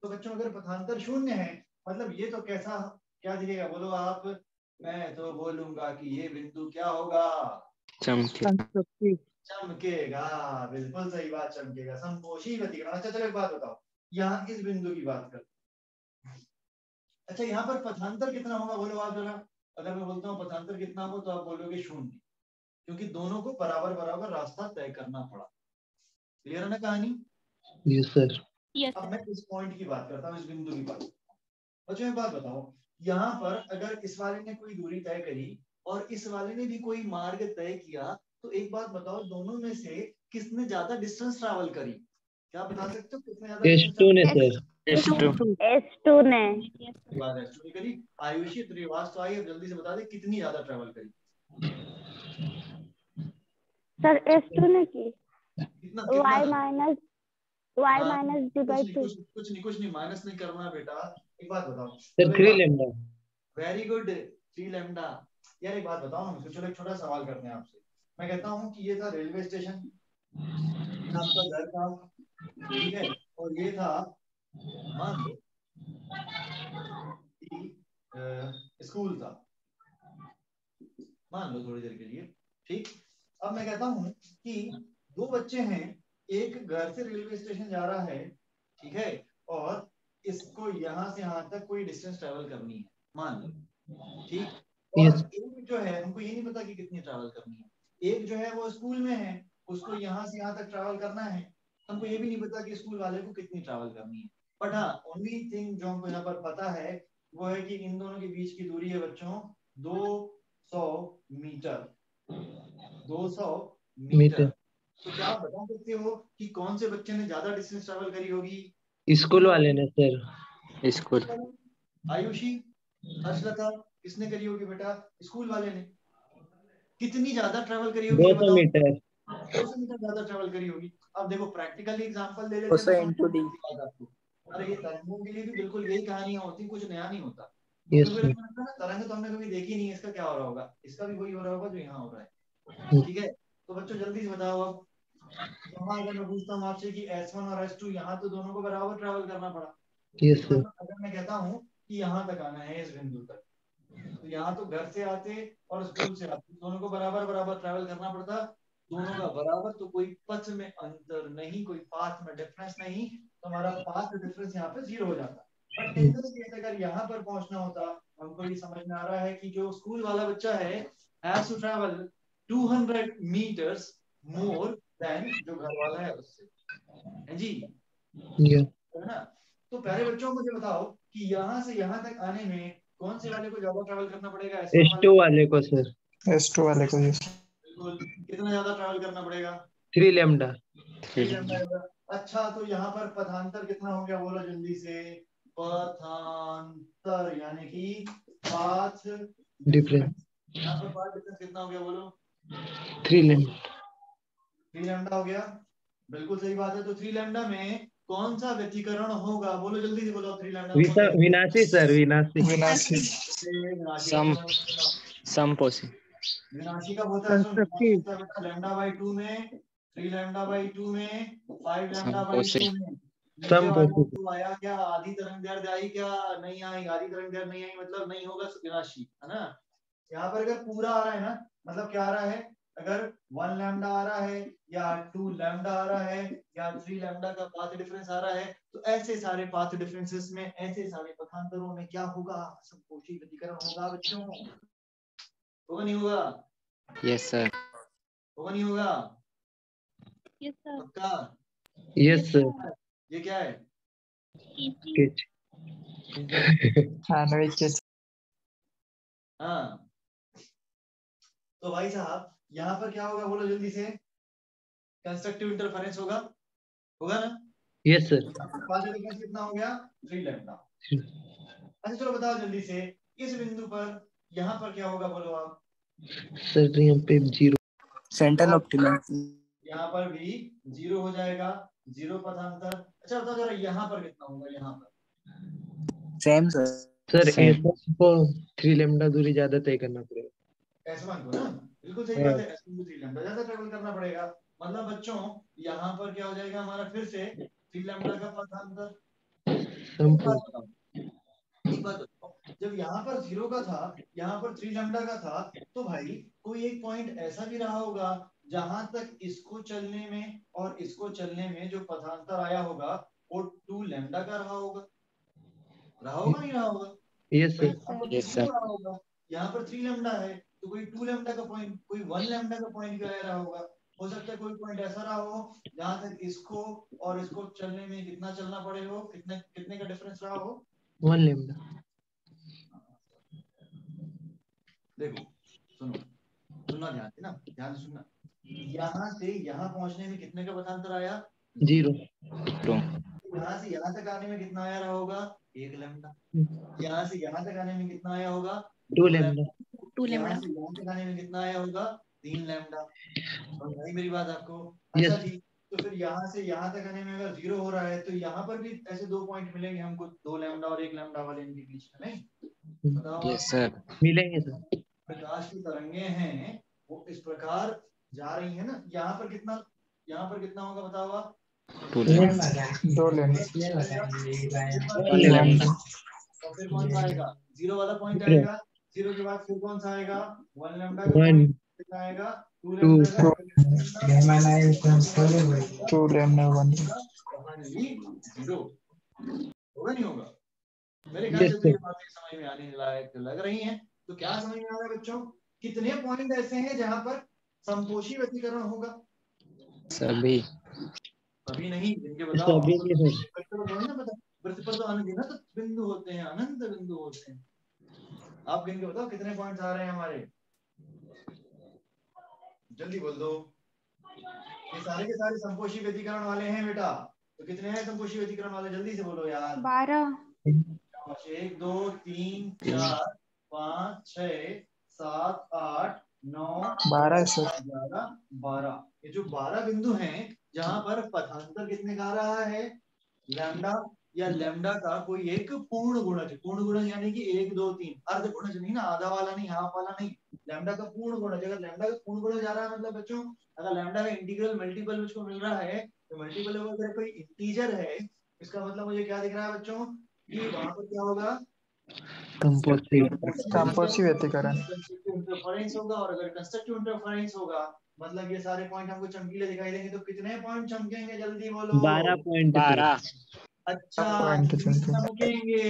तो बच्चों अगर पथांतर 0 है, मतलब ये तो कैसा क्या दिखेगा बोलो आप? मैं तो बोलूंगा कि ये बिंदु क्या होगा? चमकेगा। बिल्कुल सही बात, चमकेगा। संपोषी व्यतिकरण। अच्छा चलो एक बात बताओ, यहाँ इस बिंदु की बात कर। अच्छा यहाँ पर पथांतर कितना होगा बोलो आप जरा? अगर मैं बोलता हूँ पथांतर कितना होगा तो आप बोलोगे 0, क्योंकि दोनों को बराबर बराबर रास्ता तय करना पड़ा। क्लियर है ना कहानी? Yes sir. अब मैं इस पॉइंट की बात करता हूँ, इस बिंदु की बात। अच्छा एक बात बताओ, यहाँ पर अगर इस वाले ने कोई दूरी तय करी और इस वाले ने भी कोई मार्ग तय किया, तो एक बात बताओ, दोनों में से किसने ज्यादा डिस्टेंस ट्रैवल करी? क्या बता सकते हो किसने ज्यादा डिस्टेंस S2 ने ट्रैवल? सर। S2 ने। बात S2 करी। आयुषी त्रिवास तो आई, अब जल्दी से बता दे कितनी ज्यादा ट्रेवल करी। सर S2 ने की कितना y कितना माइनस d बाई 2। कुछ नहीं माइनस नहीं करना बेटा। एक बात बताओ sir 3 lambda. Very good 3 lambda. यार एक बात बताओ ना मुझे, चलो एक छोटा सवाल करते हैं आपसे। मैं कहता हूँ कि ये था रेलवे स्टेशन, आपका घर था, ठीक है, और ये था मान लो कि स्कूल था, मान लो थोड़ी देर के लिए, ठीक। अब मैं कहता हूँ कि दो बच्चे हैं, एक घर से रेलवे स्टेशन जा रहा है, ठीक है, और इसको यहाँ से यहाँ तक कोई डिस्टेंस ट्रेवल करनी है, मान लो, ठीक। और एक जो है हमको ये नहीं पता कि कितनी ट्रैवल करनी है, एक जो है वो स्कूल में है, उसको यहाँ से यहाँ तक ट्रैवल करना है, हमको ये भी नहीं पता कि स्कूल वाले को कितनी ट्रैवल करनी है। बट हाँ, ओनली थिंग जो हमको यहाँ पर पता है वो है कि इन दोनों के बीच की दूरी है बच्चों 200 मीटर। 200 मीटर। तो क्या आप बता सकते हो कि कौन से बच्चे ने ज्यादा डिस्टेंस ट्रैवल करी होगी? स्कूल वाले ने सर। स्कूल। आयुषी, हर्षलता, किसने करी होगी बेटा? स्कूल वाले ने। कितनी ज्यादा ट्रैवल करी होगी ये 200 बताओ? मीटर। 200 मीटर ज्यादा ट्रैवल करी होगी। अब देखो प्रैक्टिकली एग्जांपल ले लेते 200 हैं तो into D। आपको। अरे ये तरंगों के लिए भी बिल्कुल यही कहानियां होती, कुछ नया नहीं होता। यस क्योंकि सर। लगता है ना तरंग तो हमने कभी देखी नहीं है, इसका क्या हो रहा होगा, इसका भी वही हो रहा होगा जो यहाँ हो रहा है, ठीक है। तो बच्चों जल्दी से बताओ अब, यहाँ अगर मैं पूछता हूँ आपसे कि S1 और S2, यहाँ तो दोनों को बराबर ट्रैवल करना पड़ा। यस इसका सर। मतलब अगर मैं कहता हूँ कि यहाँ तक आना है इस बिंदु तक, तो यहाँ तो घर से आते और स्कूल से आते दोनों को बराबर बराबर ट्रैवल करना पड़ता, दोनों का बराबर, तो कोई पथ में अंतर नहीं, कोई पाथ में डिफरेंस नहीं, तो हमारा पाथ डिफरेंस यहाँ पे 0 हो जाता। बट इन दिस केस अगर यहाँ पर पहुंचना होता, हमको ये समझ में आ रहा है कि जो स्कूल वाला बच्चा है has to travel 200 meters more than जो घर वाला है उससे, है जी, है ना। तो प्यारे बच्चों मुझे बताओ कि यहाँ से यहाँ तक आने में कौन से वाले को ज्यादा ट्रैवल करना पड़ेगा? S2 वाले को सर। S2 वाले को। बिल्कुल। कितना ज्यादा ट्रैवल करना पड़ेगा? 3 लैम्डा। 3 लैम्डा। अच्छा, तो यहाँ पर पथांतर कितना हो गया बोलो जल्दी से? पथांतर यानी कि पाथ डिफरेंस। यहाँ पर पाथ डिफरेंस कितना हो गया बोलो? 3 लैम्डा। 3 लैम्डा हो गया, बिल्कुल सही बात है। तो 3 लैम्डा में कौन सा व्यतिकरण होगा बोलो जल्दी से बोलो? 3 लैम्डा विनाशी सर, विनाशी। समपोषी। विनाशी कब होता है? विनाशी होता है बेटा लैम्डा बाई 2 में, 3 लैम्डा बाई 2 में, 5 लैम्डा बाई 2 में। नीचे वाला तो आया क्या? आधी तरंग दैर्ध्य आई क्या? नहीं आई। आधी तरंग दैर्ध्य नहीं आई मतलब नहीं होगा विनाशी, है ना। यहाँ पर अगर पूरा आ रहा है ना, मतलब क्या आ रहा है, अगर 1 लैम्डा आ रहा है या 2 लैम्डा आ रहा है या 3 लैम्डा का पाथ डिफरेंस आ रहा है, तो ऐसे सारे पाथ डिफरेंसेस में, ऐसे सारे पथांतरों में क्या होगा? समपोषी व्यतिकरण होगा बच्चों। होगा नहीं होगा? Yes sir. होगा नहीं होगा? Yes sir. पक्का? Yes sir. ये क्या है? हाँ, तो भाई साहब यहाँ पर क्या होगा बोलो जल्दी से? कंस्ट्रक्टिव इंटरफेरेंस होगा, होगा ना? Yes sir. पाथ डिफरेंस कितना हो गया? 3 लैम्डा। अच्छा चलो बताओ जल्दी से, इस बिंदु पर यहाँ पर क्या होगा बोलो आप? सर यहाँ पे 0। Central optimum. यहाँ पर भी 0 हो जाएगा, 0 पथांतर। अच्छा बताओ जरा यहाँ पर कितना होगा? यहाँ पर सेम सर। सर S1 को 3 लैम्डा दूरी ज्यादा तय करना पड़ेगा। S1 को ना, बिल्कुल सही बात है। S1 को 3 लैम्डा ज्यादा ट्रेवल करना पड़ेगा। मतलब बच्चों यहाँ पर क्या हो जाएगा हमारा? फिर से 3 लैम्डा का पथांतर। एक बात बताओ, जब यहाँ पर 0 का था, यहाँ पर 3 लैम्डा का था, तो भाई कोई एक पॉइंट ऐसा भी रहा होगा जहां तक इसको चलने में और इसको चलने में जो पथांतर आया होगा वो 2 लैम्डा का रहा होगा, नहीं रहा होगा? यस भाई सर। यहाँ पर तो 0 रहा होगा, यहाँ पर 3 लैम्डा है, तो कोई 2 लैम्डा का पॉइंट, कोई 1 लैम्डा का पॉइंट भी आया रहा होगा। हो सकता है कोई पॉइंट ऐसा रहा हो जहां तक इसको और इसको चलने में कितना चलना पड़े हो, कितने कितने का डिफरेंस रहा हो? 1 लैम्डा। देखो सुनो, सुनना ध्यान से ना, ध्यान से सुनना। यहाँ से यहाँ पहुंचने में कितने का पथांतर आया? 0। यहाँ यहाँ से यहाँ तक आने में कितना आया रहा होगा? 1 लैम्डा। यहाँ से यहाँ तक आने में कितना आया होगा? 2 लैम्डा। यहाँ से यहाँ तक आने में कितना आया होगा? 3 लैम्डा। समझ आई मेरी बात आपको? Yes. अच्छा जी, तो फिर यहाँ से यहाँ तक आने में अगर 0 हो रहा है तो यहाँ पर भी ऐसे 2 पॉइंट मिलेंगे हमको, 2 लैम्डा और 1 लैम्डा वाले इनके बीच में, नहीं? बताओ यस सर। मिलेंगे सर। प्रकाश की तरंगे हैं वो इस प्रकार जा रही है ना। यहाँ पर कितना होगा बताओ आप? 2 लैम्डा। 2 लैम्डा। और फिर कौन सा आएगा? 0 वाला पॉइंट Zero. आएगा। 0 के बाद फिर कौन सा आएगा? 1 लैम्डा का 1 पॉइंट कितना आएगा? 2 लैम्डा का 2 लैम्डा 1 फाइनली 0 होगा, नहीं होगा? मेरे ख्याल Yes, से तो ये sir. बातें समझ में आने लायक लग रही हैं। तो क्या समझ में आ रहा है बच्चों? कितने पॉइंट ऐसे हैं जहां पर समपोषी व्यतिकरण होगा? सभी। अभी नहीं, जिनके बताओ सभी के सर। वृत्त पर थोड़ी ना पता, वृत्त पर तो अनगिनत बिंदु होते हैं, अनंत बिंदु होते हैं। आप गिन के बताओ कितने पॉइंट्स आ रहे हैं हमारे, जल्दी बोल दो। ये सारे के सारे समपोषी व्यतिकरण वाले हैं बेटा। तो कितने हैं समपोषी व्यतिकरण वाले? जल्दी से बोलो यार। 12। 1 2 3 4 5 6 7 8 9 12 सर। 11 12। ये जो 12 बिंदु हैं जहां पर पथांतर कितने का आ रहा है? लैम्डा या लैम्डा का कोई एक पूर्ण गुणज। पूर्ण गुणज यानी कि 1 2 3, अर्ध गुणज नहीं ना, आधा वाला नहीं, हाफ वाला नहीं, लैम्डा का पूर्ण गुणज। अगर लैम्डा का पूर्ण गुणज आ रहा है मतलब बच्चों, अगर लैम्डा का इंटीग्रल मल्टीपल मुझको मिल रहा है तो मल्टीपल अगर कोई इंटीजर है, इसका मतलब मुझे क्या दिख रहा है बच्चों कि वहां पर क्या होगा? समपोषी व्यतिकरण। इंटरफेरेंस होगा। और अगर कंस्ट्रक्टिव इंटरफेरेंस होगा मतलब ये सारे पॉइंट हमको चमकीले दिखाई देंगे। तो कितने पॉइंट चमकेंगे? जल्दी बोलो। 12 पॉइंट। 12। अच्छा, पॉइंट चमकेंगे।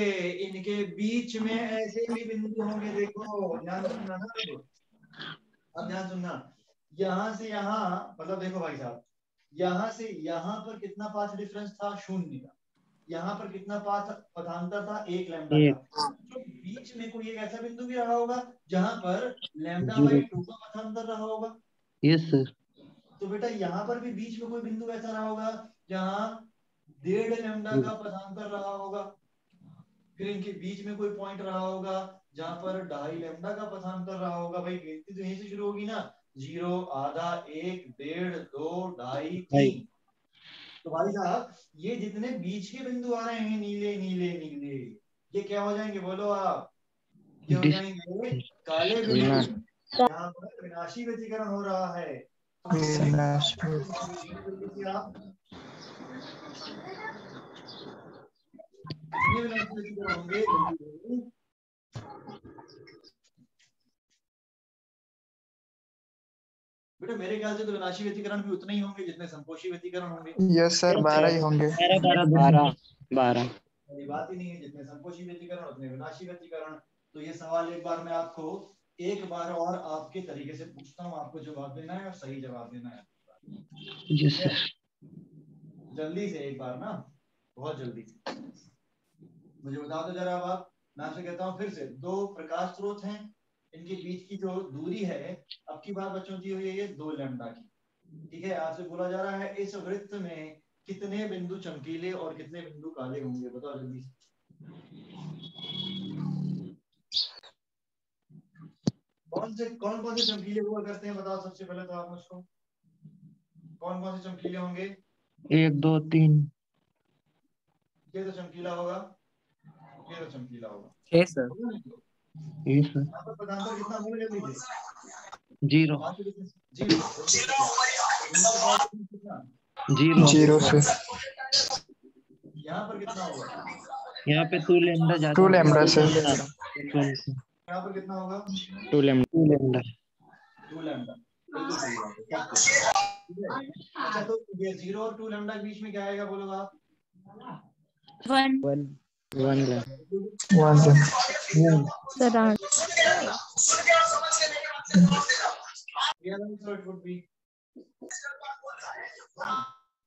इनके बीच में ऐसे भी बिंदु होंगे, देखो ध्यान सुनना ना। अब ध्यान सुनना, यहाँ से यहाँ मतलब देखो भाई साहब, यहाँ से यहाँ पर कितना पाथ डिफरेंस था? 0 का। यहाँ पर कितना पाथ पथांतर था? 1 लैम्डा का। तो बीच में कोई एक ऐसा बिंदु भी रहा होगा जहां पर λ/2 का पथांतर रहा होगा। Yes sir. तो बेटा यहाँ पर भी बीच में कोई बिंदु ऐसा रहा होगा जहां 1.5 लैम्डा का पथांतर रहा होगा। फिर इनके बीच में कोई पॉइंट रहा होगा जहां पर 2.5 लैम्डा का पथांतर रहा होगा। भाई गिनती तो यहीं से शुरू होगी ना, 0 आधा 1 1.5 2 2.5 3। तो भाई साहब ये जितने बीच के बिंदु आ रहे हैं नीले नीले नीले, ये क्या हो जाएंगे बोलो आप? ये हो जाएंगे काले बिंदु। यहाँ पर विनाशी व्यतिकरण हो रहा है। कितने विनाशी व्यतिकरण होंगे? बेटा मेरे ख्याल से तो विनाशी व्यतिकरण भी उतने ही होंगे जितने संपोषी व्यतिकरण होंगे। यस सर, 12 ही होंगे। 12। ये बात ही नहीं है, जितने संपोषी व्यतिकरण उतने विनाशी व्यतिकरण। तो ये सवाल एक बार मैं आपको एक बार और आपके तरीके से पूछता हूँ, आपको जवाब देना है और सही जवाब देना है। जल्दी से एक बार ना, बहुत जल्दी मुझे बता दो जरा। आप मैं आपसे कहता हूँ फिर से, 2 प्रकाश स्रोत हैं, इनके बीच की जो दूरी है अब की बार बच्चों दी हुई है ये 2 लैम्डा की। ठीक है, आपसे बोला जा रहा है इस वृत्त में कितने बिंदु चमकीले और कितने बिंदु काले होंगे? बताओ जल्दी से। कौन कौन से चमकीले हुआ करते हैं बताओ सबसे पहले तो आप मुझको। कौन कौन से चमकीले होंगे? 1 2 3। ये तो चमकीला होगा, ये तो चमकीला होगा। 6 सर। यहाँ पर पदांतर कितना होगा जल्दी से? 0 0 से। यहाँ पर कितना होगा? यहाँ पे 2 लैम्डा ज्यादा। 2 लैम्डा से। यहाँ पर कितना होगा? 2 लैम्डा। 2 लैम्डा। 2 लैम्डा, बिल्कुल सही बात है। अच्छा तो ये 0 और 2 लैम्डा के बीच में क्या आएगा बोलो आप? 1 लैम्डा। 1 से।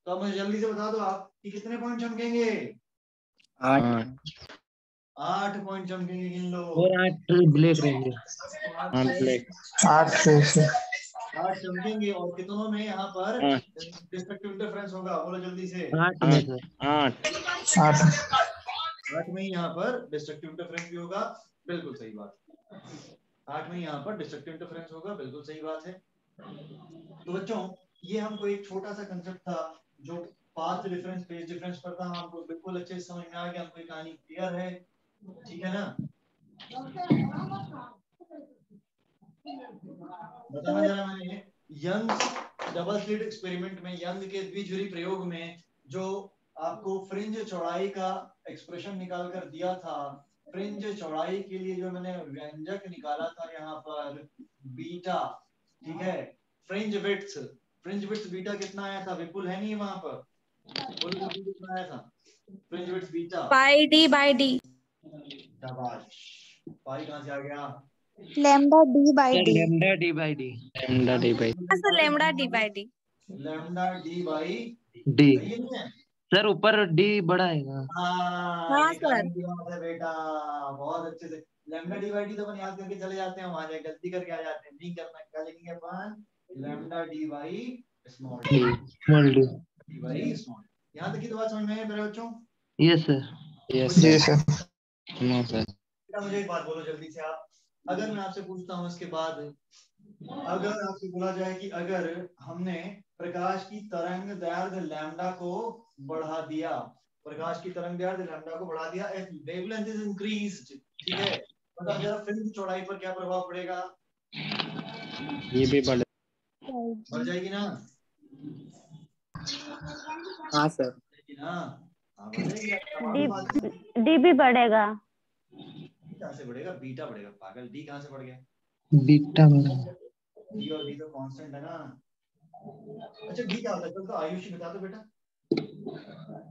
तो अब मुझे जल्दी से बता दो आप कि कितने पॉइंट चमकेंगे? 8 पॉइंट चमकेंगे। गिन लो। और 8 ब्लैक रहेंगे। 8 से। 8 चमकेंगे और कितनों में यहाँ पर 8 डिस्ट्रक्टिव इंटरफेरेंस होगा? बोलो जल्दी से। 8 में सर 8 8 में ही यहाँ पर डिस्ट्रक्टिव इंटरफेरेंस भी होगा, बिल्कुल सही बात। 8 में यहाँ पर डिस्ट्रक्टिव इंटरफेरेंस होगा, बिल्कुल सही बात है। तो बच्चों ये हमको एक छोटा सा कंसेप्ट था जो पाथ डिफरेंस फेज डिफरेंस पर था, हमको बिल्कुल अच्छे से समझ में आ गया, हमको ये कहानी क्लियर है, ठीक है ना? बताना जरा मैंने यंग डबल स्लिट एक्सपेरिमेंट में, यंग के द्विध्रुवी प्रयोग में जो आपको फ्रिंज चौड़ाई का एक्सप्रेशन निकाल कर दिया था, फ्रिंज चौड़ाई के लिए जो मैंने व्यंजक निकाला था यहाँ पर बीटा, ठीक है? फ्रिंज विड्थ बीटा कितना आया था? विपुल है नहीं वहां पर, बोलो विपुल कितना आया था? Fringe width beta by D शाबाश। पाई कहां से आ गया? Lambda d by sir D lambda D by D lambda d by sir lambda d by D lambda d by D सही है नहीं है? सर ऊपर डी बड़ा है ना। हाँ ये सर। काफी बात है बेटा, बहुत अच्छे से। लैम्डा डी बाई डी तो अपन याद करके चले जाते हैं, वहां जाए गलती करके आ जाते हैं, नहीं करना। क्या लिखेंगे अपन? Lambda d by small d, small d. D by small. यहाँ तक की तो बात समझ में है मेरे बच्चों? Yes sir. Yes sir. No sir. बेटा मुझे एक बात बोलो जल्दी से आप, अगर मैं आपसे पूछता हूँ इसके बाद, अगर आपसे बोला जाए कि अगर हमने प्रकाश की तरंग दैर्ध्य लैम्डा को बढ़ा दिया, प्रकाश की तरंग दैर्ध्य लैम्डा को बढ़ा दिया, if wavelength is increased, ठीक है, मतलब जरा फिल्म की चौड़ाई पर क्या प्रभाव पड़ेगा? ये भी बढ़ जाएगी ना? हाँ सर। बढ़ेगी ना? हाँ बढ़ेगी। सवाल की बात है। डी भी बढ़ेगा। कहाँ से बढ़ेगा? बीटा बढ़ेगा पागल, डी कहाँ से बढ़ गया? बीटा बड़ा। डी और डी तो कांस्टेंट है ना। अच्छा डी क्या होता है? चलो तो आयुषी बता दो बेटा।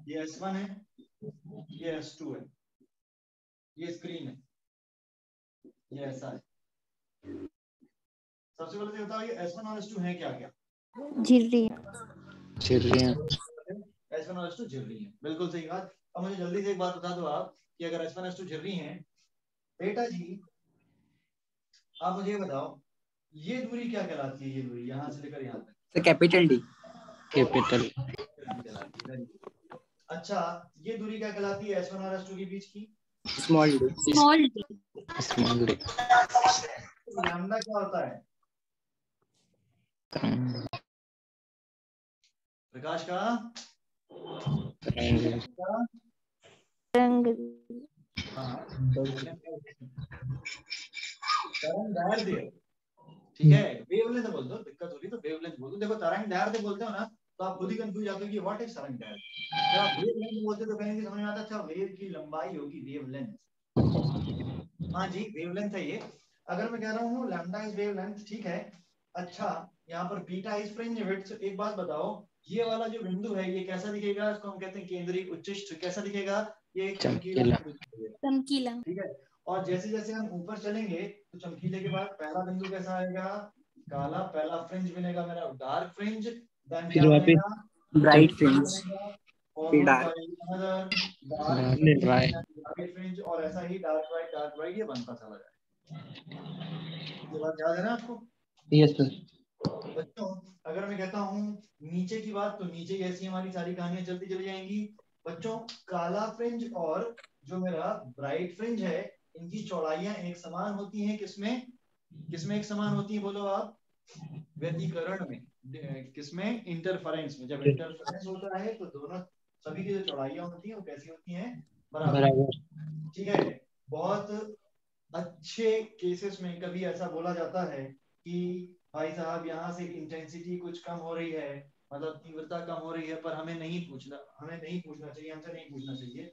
ये S1 है, ये S2 है, ये स्क्रीन है, ये ऐसा है। सबसे पहले तो बताओ ये S1 और S2 है क्या क्या? झिर्री चिड़िया S1 और S2 झिर्री हैं, बिल्कुल सही बात। अब मुझे जल्दी से एक बात बता दो आप कि अगर S1 S2 झिर्री हैं, बेटा जी आप मुझे ये बताओ ये दूरी क्या कहलाती है? ये दूरी यहाँ से लेकर यहाँ तक सर कैपिटल डी। कैपिटल कहलाती है। अच्छा ये दूरी क्या कहलाती है S1 और S2 के बीच की? Small d. Small d small D lambda क्या होता है? प्रकाश का तरंग तरंग दैर्ध्य, ठीक है, वेवलेंथ बोल दो, दिक्कत हो रही तो वेवलेंथ बोल दो। देखो तरंग दैर्ध्य बोलते हो ना तो आप खुद ही कंफ्यूज जाते हो कि व्हाट इज तरंग दैर्ध्य। जब आप वेवलेंथ बोलते तो कहीं समझ में आता अच्छा वेव की लंबाई होगी वेवलेंथ। हाँ जी वेवलेंथ है ये। अगर मैं कह रहा हूँ लैम्डा इज वेवलेंथ, ठीक है। अच्छा यहाँ पर बीटा इज फ्रिंज विड्थ। एक बात बताओ ये वाला जो बिंदु है ये कैसा दिखेगा? इसको हम कहते हैं केंद्रीय उच्चिष्ट। कैसा दिखेगा? ये एक चमकीला, चमकीला। ठीक है। और जैसे जैसे हम ऊपर चलेंगे तो चमकीले के बाद पहला बिंदु कैसा आएगा? काला। पहला फ्रिंज बनेगा मेरा डार्क फ्रिंज, देन क्या बनेगा? Bright fringe. और डार्क ब्राइट फ्रिंज, और ऐसा ही डार्क ब्राइट ये बनता चला जाएगा। ये बात याद है ना आपको? Yes sir. बच्चों अगर मैं कहता हूँ नीचे की बात तो नीचे ऐसी हमारी सारी कहानियां चलती चली जाएंगी। बच्चों काला फ्रिंज और जो मेरा ब्राइट फ्रिंज है इनकी चौड़ाइयां एक समान होती हैं। किसमें किसमें एक समान होती है बोलो आप? व्यतिकरण में। किसमें? इंटरफेरेंस में। जब इंटरफेरेंस होता है तो दोनों सभी की जो चौड़ाइयां होती हैं वो कैसी होती हैं? बराबर, ठीक है। बहुत अच्छे केसेस में कभी ऐसा बोला जाता है कि भाई साहब यहाँ से इंटेंसिटी कुछ कम हो रही है, मतलब तीव्रता कम हो रही है, पर हमें नहीं पूछना चाहिए, हमसे नहीं पूछना चाहिए।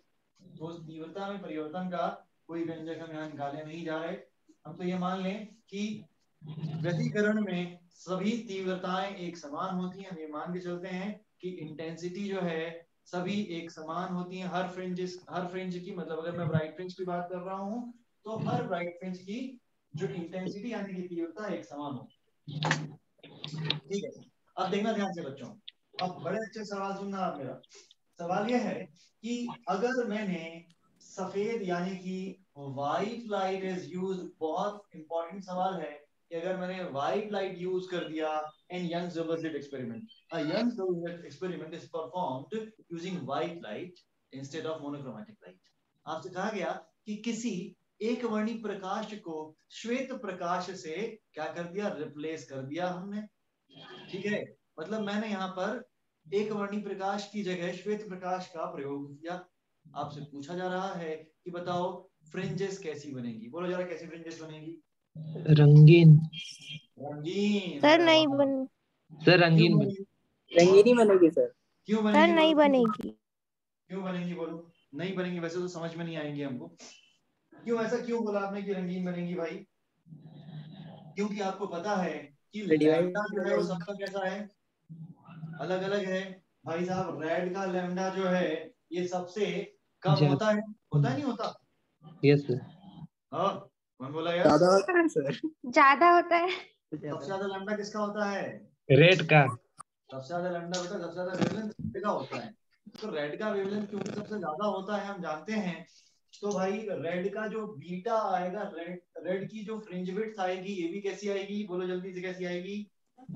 तो उस तीव्रता में परिवर्तन का कोई व्यंजक हम यहाँ निकाले नहीं जा रहे। हम तो ये मान लें कि व्यतिकरण में सभी तीव्रताएं एक समान होती हैं। हम ये मान के चलते हैं कि इंटेंसिटी जो है सभी एक समान होती हैं। हर फ्रिंज की, मतलब अगर मैं ब्राइट फ्रिंज की बात कर रहा हूँ तो हर ब्राइट फ्रिंज की जो इंटेंसिटी यानी कि तीव्रता एक समान होती है, ठीक है। अब देखना ध्यान से बच्चों, अब बड़े अच्छे सवाल सुनना आप मेरा। सवाल यह है कि अगर मैंने सफेद यानी कि व्हाइट लाइट इज यूज्ड, बहुत इंपॉर्टेंट सवाल है, कि अगर मैंने व्हाइट लाइट यूज कर दिया in Young's double slit experiment, a Young's double slit experiment is performed using white light instead of monochromatic light. आपसे कहा गया कि किसी एक वर्णी प्रकाश को श्वेत प्रकाश से क्या कर दिया, रिप्लेस कर दिया हमने। ठीक है, मतलब मैंने यहाँ पर एक वर्णी प्रकाश की जगह श्वेत प्रकाश का प्रयोग किया। आपसे पूछा जा रहा है कि बताओ फ्रिंजेस कैसी बनेगी, बोलो जरा कैसी फ्रिंजेस बनेगी? रंगीन। रंगीन। सर नहीं बन सर रंगीन क्यों बन बनेगी? रंगीन ही बनेगी सर। क्यों सर बनेगी? नहीं बोलो। बनेगी। क्यों बनेगी बोलो? नहीं बनेगी, वैसे तो समझ में नहीं आएंगी हमको। क्यों, ऐसा क्यों बोला आपने कि रंगीन बनेगी भाई? क्योंकि आपको पता है कि लैम्डा जो है वो सबका कैसा है, अलग अलग है। भाई साहब रेड का लैम्डा जो है ये सबसे कम होता है नहीं होता? Yes sir. हाँ, कौन बोला यार? ज्यादा होता है सर। ज्यादा होता है। सबसे ज्यादा लैम्डा किसका होता है? रेड का। सबसे ज्यादा लैम्डा बेटा, सबसे ज्यादा वेवलेंथ रेड का होता है। तो रेड का वेवलेंथ क्योंकि सबसे ज्यादा होता है हम जानते हैं, तो भाई रेड का जो बीटा आएगा, रेड की जो फ्रिंज विड्थ आएगी ये भी कैसी आएगी, बोलो जल्दी से, कैसी आएगी?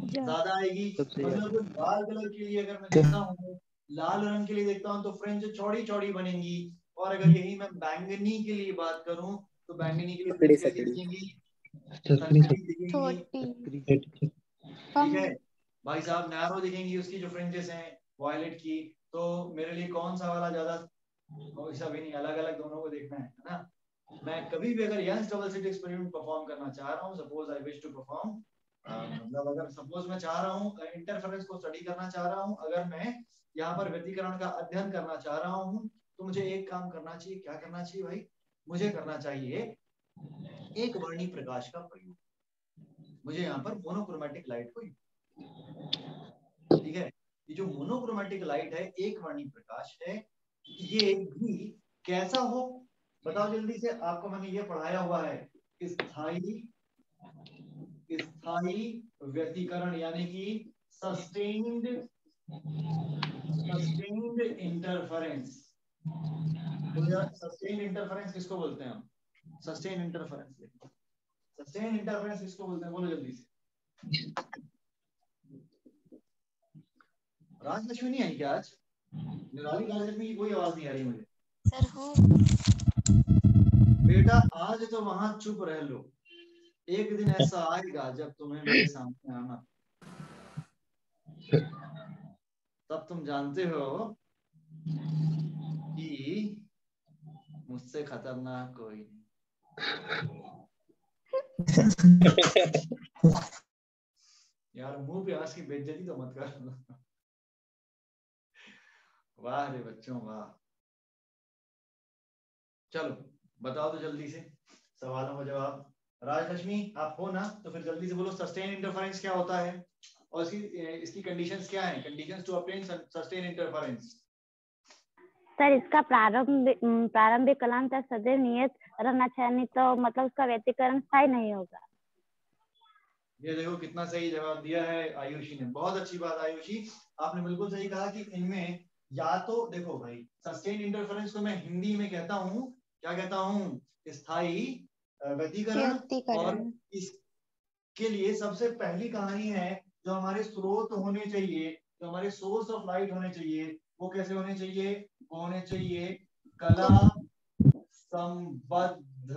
ज्यादा आएगी। मतलब लाल कलर के लिए अगर मैं देखता हूँ, लाल रंग के लिए देखता हूँ तो फ्रिंज चौड़ी चौड़ी बनेगी। और अगर यही मैं बैंगनी के लिए बात करूं तो बैंगनी के लिए फ्रिंज कैसी दिखेंगी? संकरी दिखेंगी। छोटी। ठीक है भाई साहब, नैरो दिखेंगी उसकी जो फ्रिंजेस हैं वायलेट की। तो मेरे लिए कौन सा वाला ज्यादा, वैसा भी नहीं, अलग अलग दोनों को देखना है ना। मैं कभी भी अगर Young's double slit experiment perform करना चाह रहा हूँ, suppose I wish to perform, मतलब अगर सपोज मैं चाह रहा हूँ इंटरफेरेंस को स्टडी करना चाह रहा हूँ, अगर मैं यहाँ पर व्यतिकरण का अध्ययन करना चाह रहा हूँ, तो मुझे एक काम करना चाहिए। क्या करना चाहिए भाई? मुझे करना चाहिए एक वर्णी प्रकाश का प्रयोग। मुझे यहाँ पर मोनोक्रोमैटिक लाइट को, ठीक है, ये जो मोनोक्रोमैटिक लाइट है, एक वर्णी प्रकाश है, ये भी कैसा हो बताओ जल्दी से। आपको मैंने ये पढ़ाया हुआ है, स्थायी व्यतिकरण यानी कि सस्टेन्ड इंटरफेरेंस। सस्टेन्ड इंटरफेरेंस किसको बोलते हैं हम? सस्टेन्ड इंटरफेरेंस किसको बोलते हैं, बोलो जल्दी से। राजलक्ष्मी नहीं आई क्या आज? राजलक्ष्मी की कोई आवाज नहीं आ रही मुझे। सर हूँ। बेटा आज तो वहां चुप रह लो, एक दिन ऐसा आएगा जब तुम्हें मेरे सामने आना, तब तुम जानते हो कि मुझसे खतरनाक कोई नहीं। यार मुंह पे आज की बेइज्जती तो मत कर। वाह रे बच्चों वाह। चलो बताओ तो जल्दी से सवालों का जवाब। राजलक्ष्मी आप हो ना, तो फिर जल्दी से बोलो सस्टेन इंटरफेरेंस क्या होता है और इसकी कंडीशंस क्या हैं, conditions to obtain sustain interference. Sir इसका प्रारंभिक कलांतर सदैव नियत रहना चाहिए, नहीं तो मतलब उसका व्यतिकरण स्थायी नहीं होगा। ये देखो कितना सही जवाब दिया है आयुषी ने, बहुत अच्छी बात आयुषी, आपने बिल्कुल सही कहा कि इनमें या तो देखो भाई सस्टेन इंटरफेरेंस को मैं हिंदी में कहता हूँ, क्या कहता हूँ, स्थायी व्यतिकरण। और इसके लिए सबसे पहली कहानी है, जो हमारे स्रोत होने चाहिए, जो हमारे सोर्स ऑफ लाइट होने चाहिए, वो कैसे होने चाहिए, वो होने चाहिए कला संबद्ध।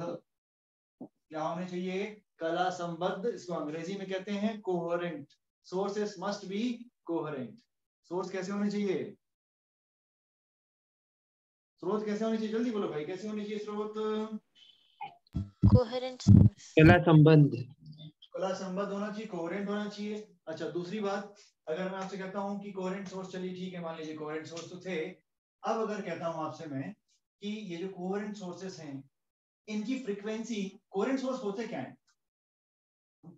क्या होने चाहिए? कला संबद्ध। इसको अंग्रेजी में कहते हैं coherent. Sources must be coherent. Source कैसे होने चाहिए? स्रोत कैसे होने चाहिए, जल्दी बोलो भाई, कैसे होने चाहिए स्रोत? कोहेरेंट। कला संबंध। कला संबद्ध होना चाहिए, कोहेरेंट होना चाहिए। अच्छा दूसरी बात, अगर मैं आपसे कहता हूं कि कोहेरेंट सोर्स, चलिए ठीक है मान लीजिए कोहेरेंट सोर्स तो थे, अब अगर कहता हूं आपसे मैं कि ये जो कोहेरेंट सोर्सेस हैं इनकी फ्रीक्वेंसी, कोहेरेंट सोर्स होते क्या है,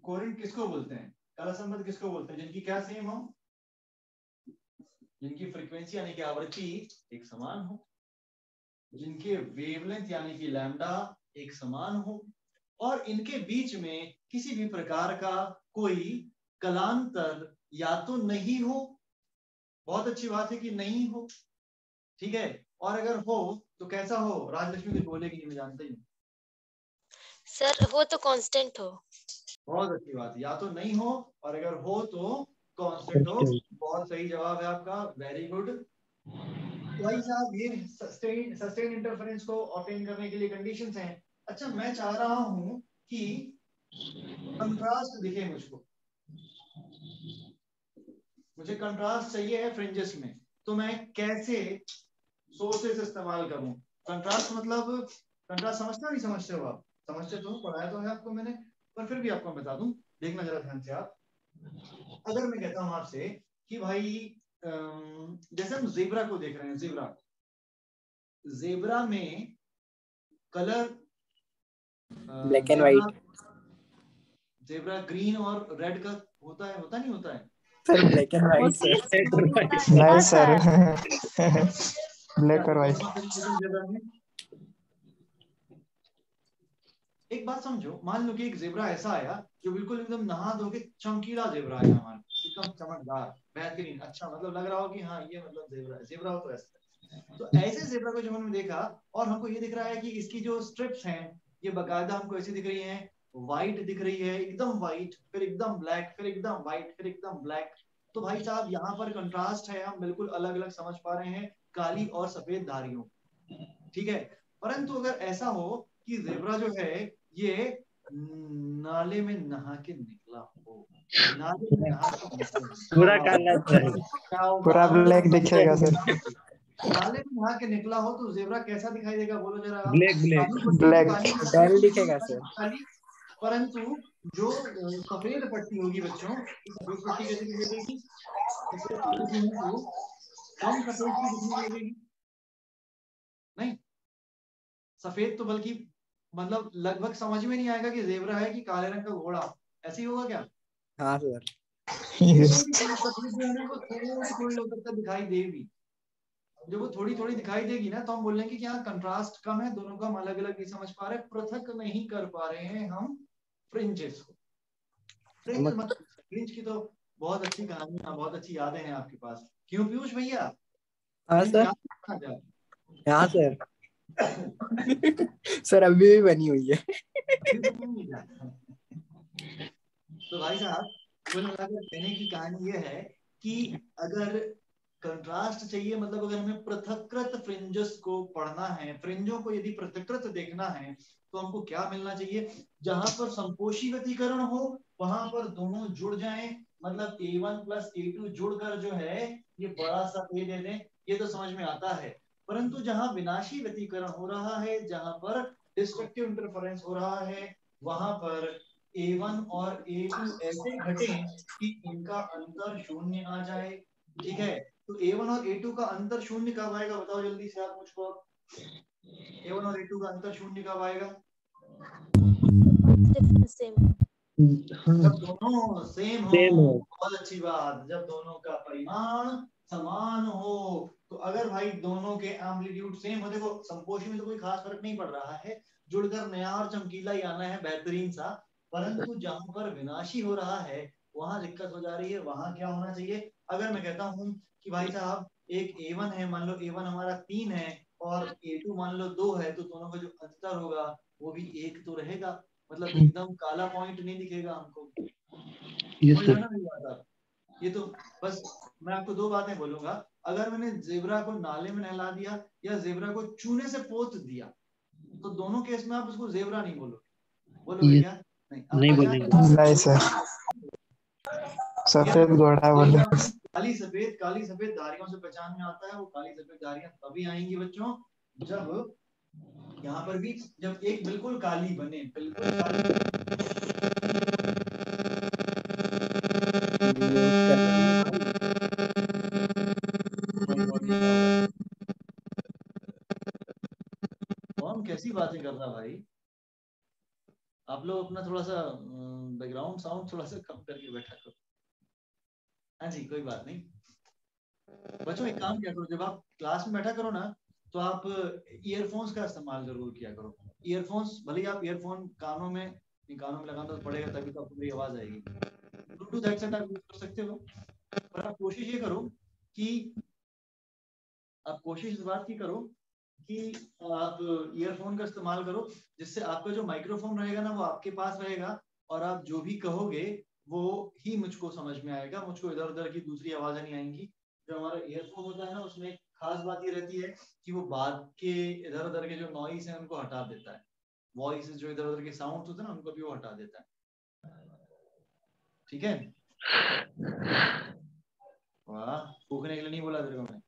कोहेरेंट किसको बोलते हैं, कला संबद्ध किसको बोलते हैं, जिनकी क्या सेम हो, जिनकी फ्रीक्वेंसी यानी कि आवृत्ति एक समान हो, जिनके वेवलेंथ यानी कि लैम्डा एक समान हो, और इनके बीच में किसी भी प्रकार का कोई कलांतर या तो नहीं हो, बहुत अच्छी बात है कि नहीं हो, ठीक है, और अगर हो तो कैसा हो, राजलक्ष्मी कुछ बोलेगी नहीं, मैं जानता ही हूँ। सर वो तो कांस्टेंट हो। बहुत अच्छी बात है, या तो नहीं हो और अगर हो तो कांस्टेंट हो। बहुत सही जवाब है आपका, वेरी गुड। भाई साहब ये सस्टेन इंटरफेरेंस को ऑब्टेन करने के लिए कंडीशंस हैं। अच्छा मैं चाह रहा हूं कि कंट्रास्ट दिखे मुझको, मुझे कंट्रास्ट चाहिए है फ्रिंजेस में, तो मैं कैसे सोर्सेस इस्तेमाल करूं? कंट्रास्ट मतलब, कंट्रास्ट समझते हो नहीं समझते हो आप? समझते तो पढ़ाया तो है आपको मैंने, पर फिर भी आपको बता दूं, देखना जरा ध्यान से आप। अगर मैं कहता हूं आपसे कि भाई जैसे हम जेब्रा को देख रहे हैं, जेब्रा में colour black and white. Zebra green और रेड का होता है, होता नहीं होता है? Sir black and white sir. नहीं सर, ब्लैक और व्हाइट। एक बात समझो, मान लो कि एक जेब्रा ऐसा आया जो बिल्कुल एकदम नहा धो के चमकीला जेब्रा आया हमारे, एकदम चमकदार बेहतरीन, अच्छा मतलब लग रहा हो कि हाँ ये मतलब जेब्रा है, जेब्रा हो तो ऐसा। तो ऐसे जेब्रा को जब हमने देखा और हमको ये दिख रहा है कि इसकी जो स्ट्रिप्स हैं ये बाकायदा हमको ऐसी दिख रही हैं, व्हाइट दिख रही है, एकदम व्हाइट, फिर एकदम ब्लैक, फिर एकदम व्हाइट, फिर एकदम ब्लैक। तो भाई साहब यहाँ पर कंट्रास्ट है, हम बिल्कुल अलग अलग समझ पा रहे हैं काली और सफेद धारियों, ठीक है। परंतु अगर ऐसा हो कि जेब्रा जो है ये नाले में नहा के निकला हो, नाले में नहा के निकला पूरा काला पूरा ब्लैक दिखेगा सर। नाले में नहा के निकला हो तो जेब्रा कैसा दिखाई देगा बोलो जरा आप? ब्लैक ब्लैक डल दिखेगा सर। परंतु जो सफेद पट्टी होगी बच्चों, सफेद पट्टी कैसे दिखेगी? सफेद पट्टी हमको कम सफेद की दिखने लगेगी, नहीं सफेद तो बल्कि मतलब लगभग समझ में नहीं आएगा कि जेब्रा है कि काले रंग का घोड़ा, ऐसे ही होगा क्या? हाँ सर। सफेद जो है ना वो थोड़ी थोड़ी हो सकता दिखाई देगी, जब वो थोड़ी थोड़ी दिखाई देगी ना तो हम बोलेंगे कि यहाँ कंट्रास्ट कम है, दोनों को हम अलग अलग नहीं समझ पा रहे, पृथक नहीं कर पा रहे हैं हम फ्रिंजेस को। फ्रिंज की तो बहुत अच्छी कहानियां, बहुत अच्छी यादें हैं आपके पास, क्यों पीयूष भैया? हाँ सर। हाँ सर। सर अभी भी बनी हुई है। तो भाई साहब कुल मिलाकर कहने की कहानी ये है कि अगर कंट्रास्ट चाहिए, मतलब अगर हमें पृथकृत फ्रिंजेस को पढ़ना है, फ्रिंजों को यदि पृथकृत देखना है तो हमको क्या मिलना चाहिए? जहां पर संपोषी व्यतिकरण हो वहां पर दोनों जुड़ जाएं, मतलब A1 प्लस A2 जुड़कर जो है ये बड़ा सा A दे दें, ये तो समझ में आता है। परंतु जहां विनाशी व्यतिकरण हो रहा है, जहां पर डिस्ट्रक्टिव इंटरफेरेंस हो रहा है, वहां पर A1 और A2 ऐसे घटे कि इनका अंतर शून्य आ जाए, ठीक है। तो A1 और A2 का अंतर शून्य कब आएगा बताओ जल्दी से आप मुझको। A1 और A2 का अंतर शून्य कब आएगा? जब दोनों सेम हो। बहुत अच्छी बात, जब दोनों का परिमाण समान हो। तो अगर भाई दोनों के एम्पलीट्यूड सेम हो, देखो संपोषी में तो कोई खास फर्क नहीं पड़ रहा है, जुड़कर नया और चमकीला ही आना है बेहतरीन सा, परंतु जहां पर विनाशी हो रहा है वहां दिक्कत हो जा रही है, वहां क्या होना चाहिए? अगर मैं कहता हूं कि भाई साहब एक A1 है, मान लो A1 हमारा 3 है और A2 मान लो 2 है, तो दोनों का जो अंतर होगा वो भी 1 तो रहेगा, मतलब एकदम काला पॉइंट नहीं दिखेगा हमको। समझ रहे हो ना मेरी बात आप? ये तो बस मैं आपको दो बातें बोलूंगा, अगर मैंने जेब्रा को नाले में नहला दिया या जेब्रा को चूने से पोत दिया तो दोनों केस में आप उसको जेब्रा नहीं बोलोगे क्या? नहीं बोलेंगे। नहीं सर, सफेद घोड़ा बोले। काली सफेद धारियों से पहचान में आता है, वो काली सफेद धारियां तभी आएंगी बच्चों जब यहाँ पर भी जब एक बिल्कुल काली बने, बिल्कुल काली। कौन कैसी बातें कर रहा भाई? आप लोग अपना थोड़ा सा बैकग्राउंड साउंड थोड़ा सा कम करके बैठा करो। हाँ जी कोई बात नहीं बच्चों, एक काम किया करो, जब आप क्लास में बैठा करो ना तो आप ईयरफोन्स का इस्तेमाल जरूर किया करो। ईयरफोन्स भले ही आप ईयरफोन कानों में लगाना तो पड़ेगा, तभी तो आपको मेरी आवाज आएगी। ब्लूटूथ हेडसेट आप यूज कर सकते हो, पर आप कोशिश ये करो कि आप कोशिश इस बात की करो कि आप ईयरफोन का इस्तेमाल करो, जिससे आपका जो माइक्रोफोन रहेगा ना वो आपके पास रहेगा और आप जो भी कहोगे वो ही मुझको समझ में आएगा, मुझको इधर उधर की दूसरी आवाजें नहीं आएंगी। जो हमारा ईयरफोन होता है ना, उसमें एक खास बात ये रहती है कि वो बात के इधर उधर के जो नॉइस है उनको हटा देता है, वॉइस जो इधर उधर के साउंड होते हैं ना उनको भी वो हटा देता है। ठीक है, वाह, फूकने के लिए नहीं बोला तेरे को मैं।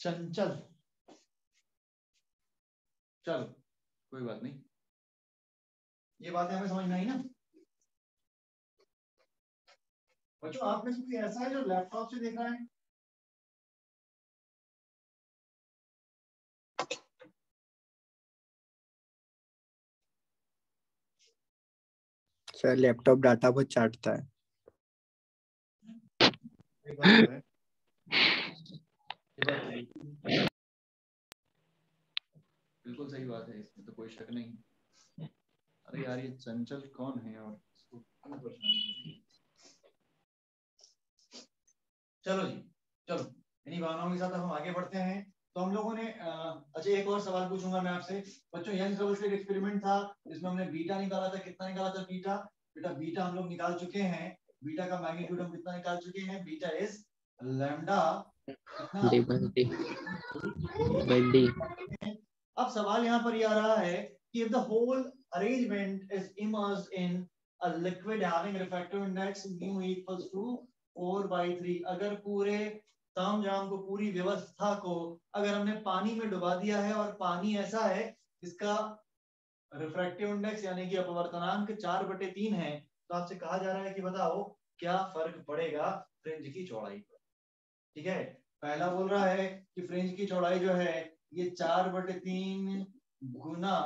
चंचल, चलो कोई बात नहीं, ये बातें हमें समझ में आई ना बच्चों। आप में से कोई ऐसा है जो लैपटॉप से देख रहा है? सर लैपटॉप डाटा बहुत चाटता है। एक बात तो है, ये बात तो है। बिल्कुल सही बात है, इसमें तो कोई शक नहीं। अरे यार ये चंचल कौन है और इसको क्यों परेशानी हो रही है? चलो जी, चलो इन्हीं भावनाओं के साथ अब हम आगे बढ़ते हैं। तो हम लोगों ने अच्छा एक और सवाल पूछूंगा मैं आपसे बच्चों। यंग ट्रबल्स का एक एक्सपेरिमेंट था जिसमें हमने बीटा निकाला था। कितना निकाला था बीटा? बेटा बीटा हम लोग निकाल चुके हैं। बीटा का मैग्नीट्यूड हम कितना निकाल चुके हैं? बीटा इज लैम्डा कितना? अब सवाल यहाँ पर ये आ रहा है कि if the whole arrangement is immersed in a liquid having refractive index mu equals to 4/3, अगर पूरे तामझाम को, पूरी व्यवस्था को अगर हमने पानी में डुबा दिया है और पानी ऐसा है जिसका रिफ्रैक्टिव इंडेक्स यानी कि अपवर्तनांक 4/3 है, तो आपसे कहा जा रहा है कि बताओ क्या फर्क पड़ेगा फ्रिंज की चौड़ाई पर। ठीक है, पहला बोल रहा है कि फ्रिंज की चौड़ाई जो है ये 4/3 गुना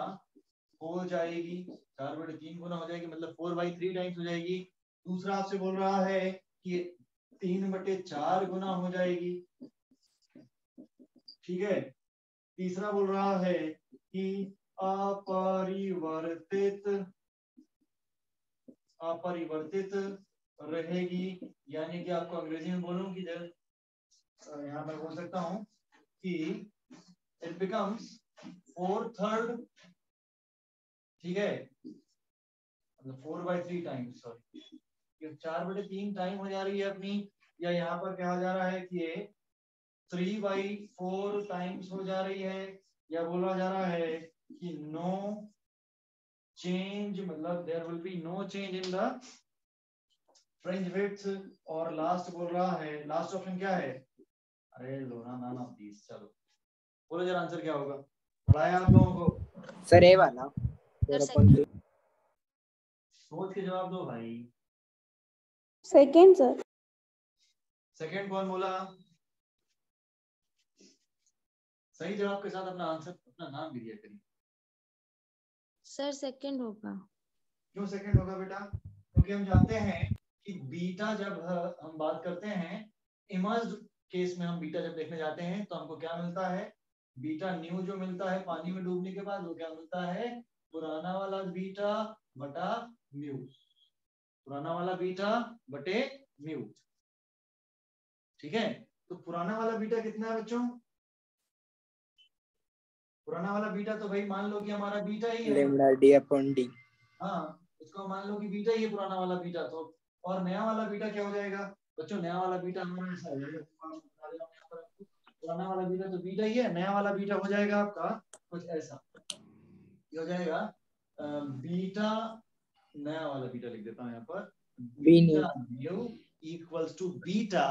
हो जाएगी, 4/3 गुना हो जाएगी, मतलब 4/3 टाइम्स हो जाएगी। दूसरा आपसे बोल रहा है कि 3/4 गुना हो जाएगी। ठीक है, तीसरा बोल रहा है कि अपरिवर्तित रहेगी, यानी कि आपको अंग्रेजी में बोलूं कि यहाँ मैं बोल सकता हूं कि it becomes 4/3, ठीक है, मतलब 4/3 टाइम्स, सॉरी ये 4/3 टाइम हो जा रही है अपनी, या यहाँ पर कहा जा रहा है कि ये 3/4 टाइम्स हो जा रही है, या बोला जा रहा है कि नो चेंज, मतलब there will be no change in the fringe width. और लास्ट बोल रहा है, लास्ट ऑप्शन क्या है? अरे लोना नाना प्लीज, चलो बोलो जरा आंसर क्या होगा, पढ़ाया आप लोगों को? सर ए वाला सोच के जवाब दो भाई। Second sir. सेकंड कौन बोला? सही जवाब के साथ अपना आंसर, अपना नाम भी दिया करिए। सर सेकेंड होगा। क्यों सेकंड होगा बेटा? क्योंकि हम जानते हैं कि बीटा जब हम बात करते हैं इमर्ज्ड केस में, हम बीटा जब देखने जाते हैं तो हमको क्या मिलता है? बीटा न्यू जो मिलता है पानी में डूबने के बाद, वो क्या मिलता है? पुराना वाला बीटा बटा म्यू, पुराना वाला बीटा बटे म्यू। ठीक है, तो पुराना वाला बीटा कितना है बच्चों? पुराना वाला बीटा तो भाई मान लो कि हमारा बीटा ही है, लैम्डा डी अपॉन डी। हाँ, इसको मान लो कि बीटा ही है पुराना वाला बीटा। तो और नया वाला बीटा क्या हो जाएगा बच्चों? नया वाला बीटा हमारा ऐसा हो जाएगा, पुराना वाला बीटा तो बीटा ही है, नया वाला बीटा हो जाएगा आपका कुछ ऐसा, ये हो जाएगा बीटा, नया वाला बीटा लिख देता हूँ यहाँ पर, beta mu equals to beta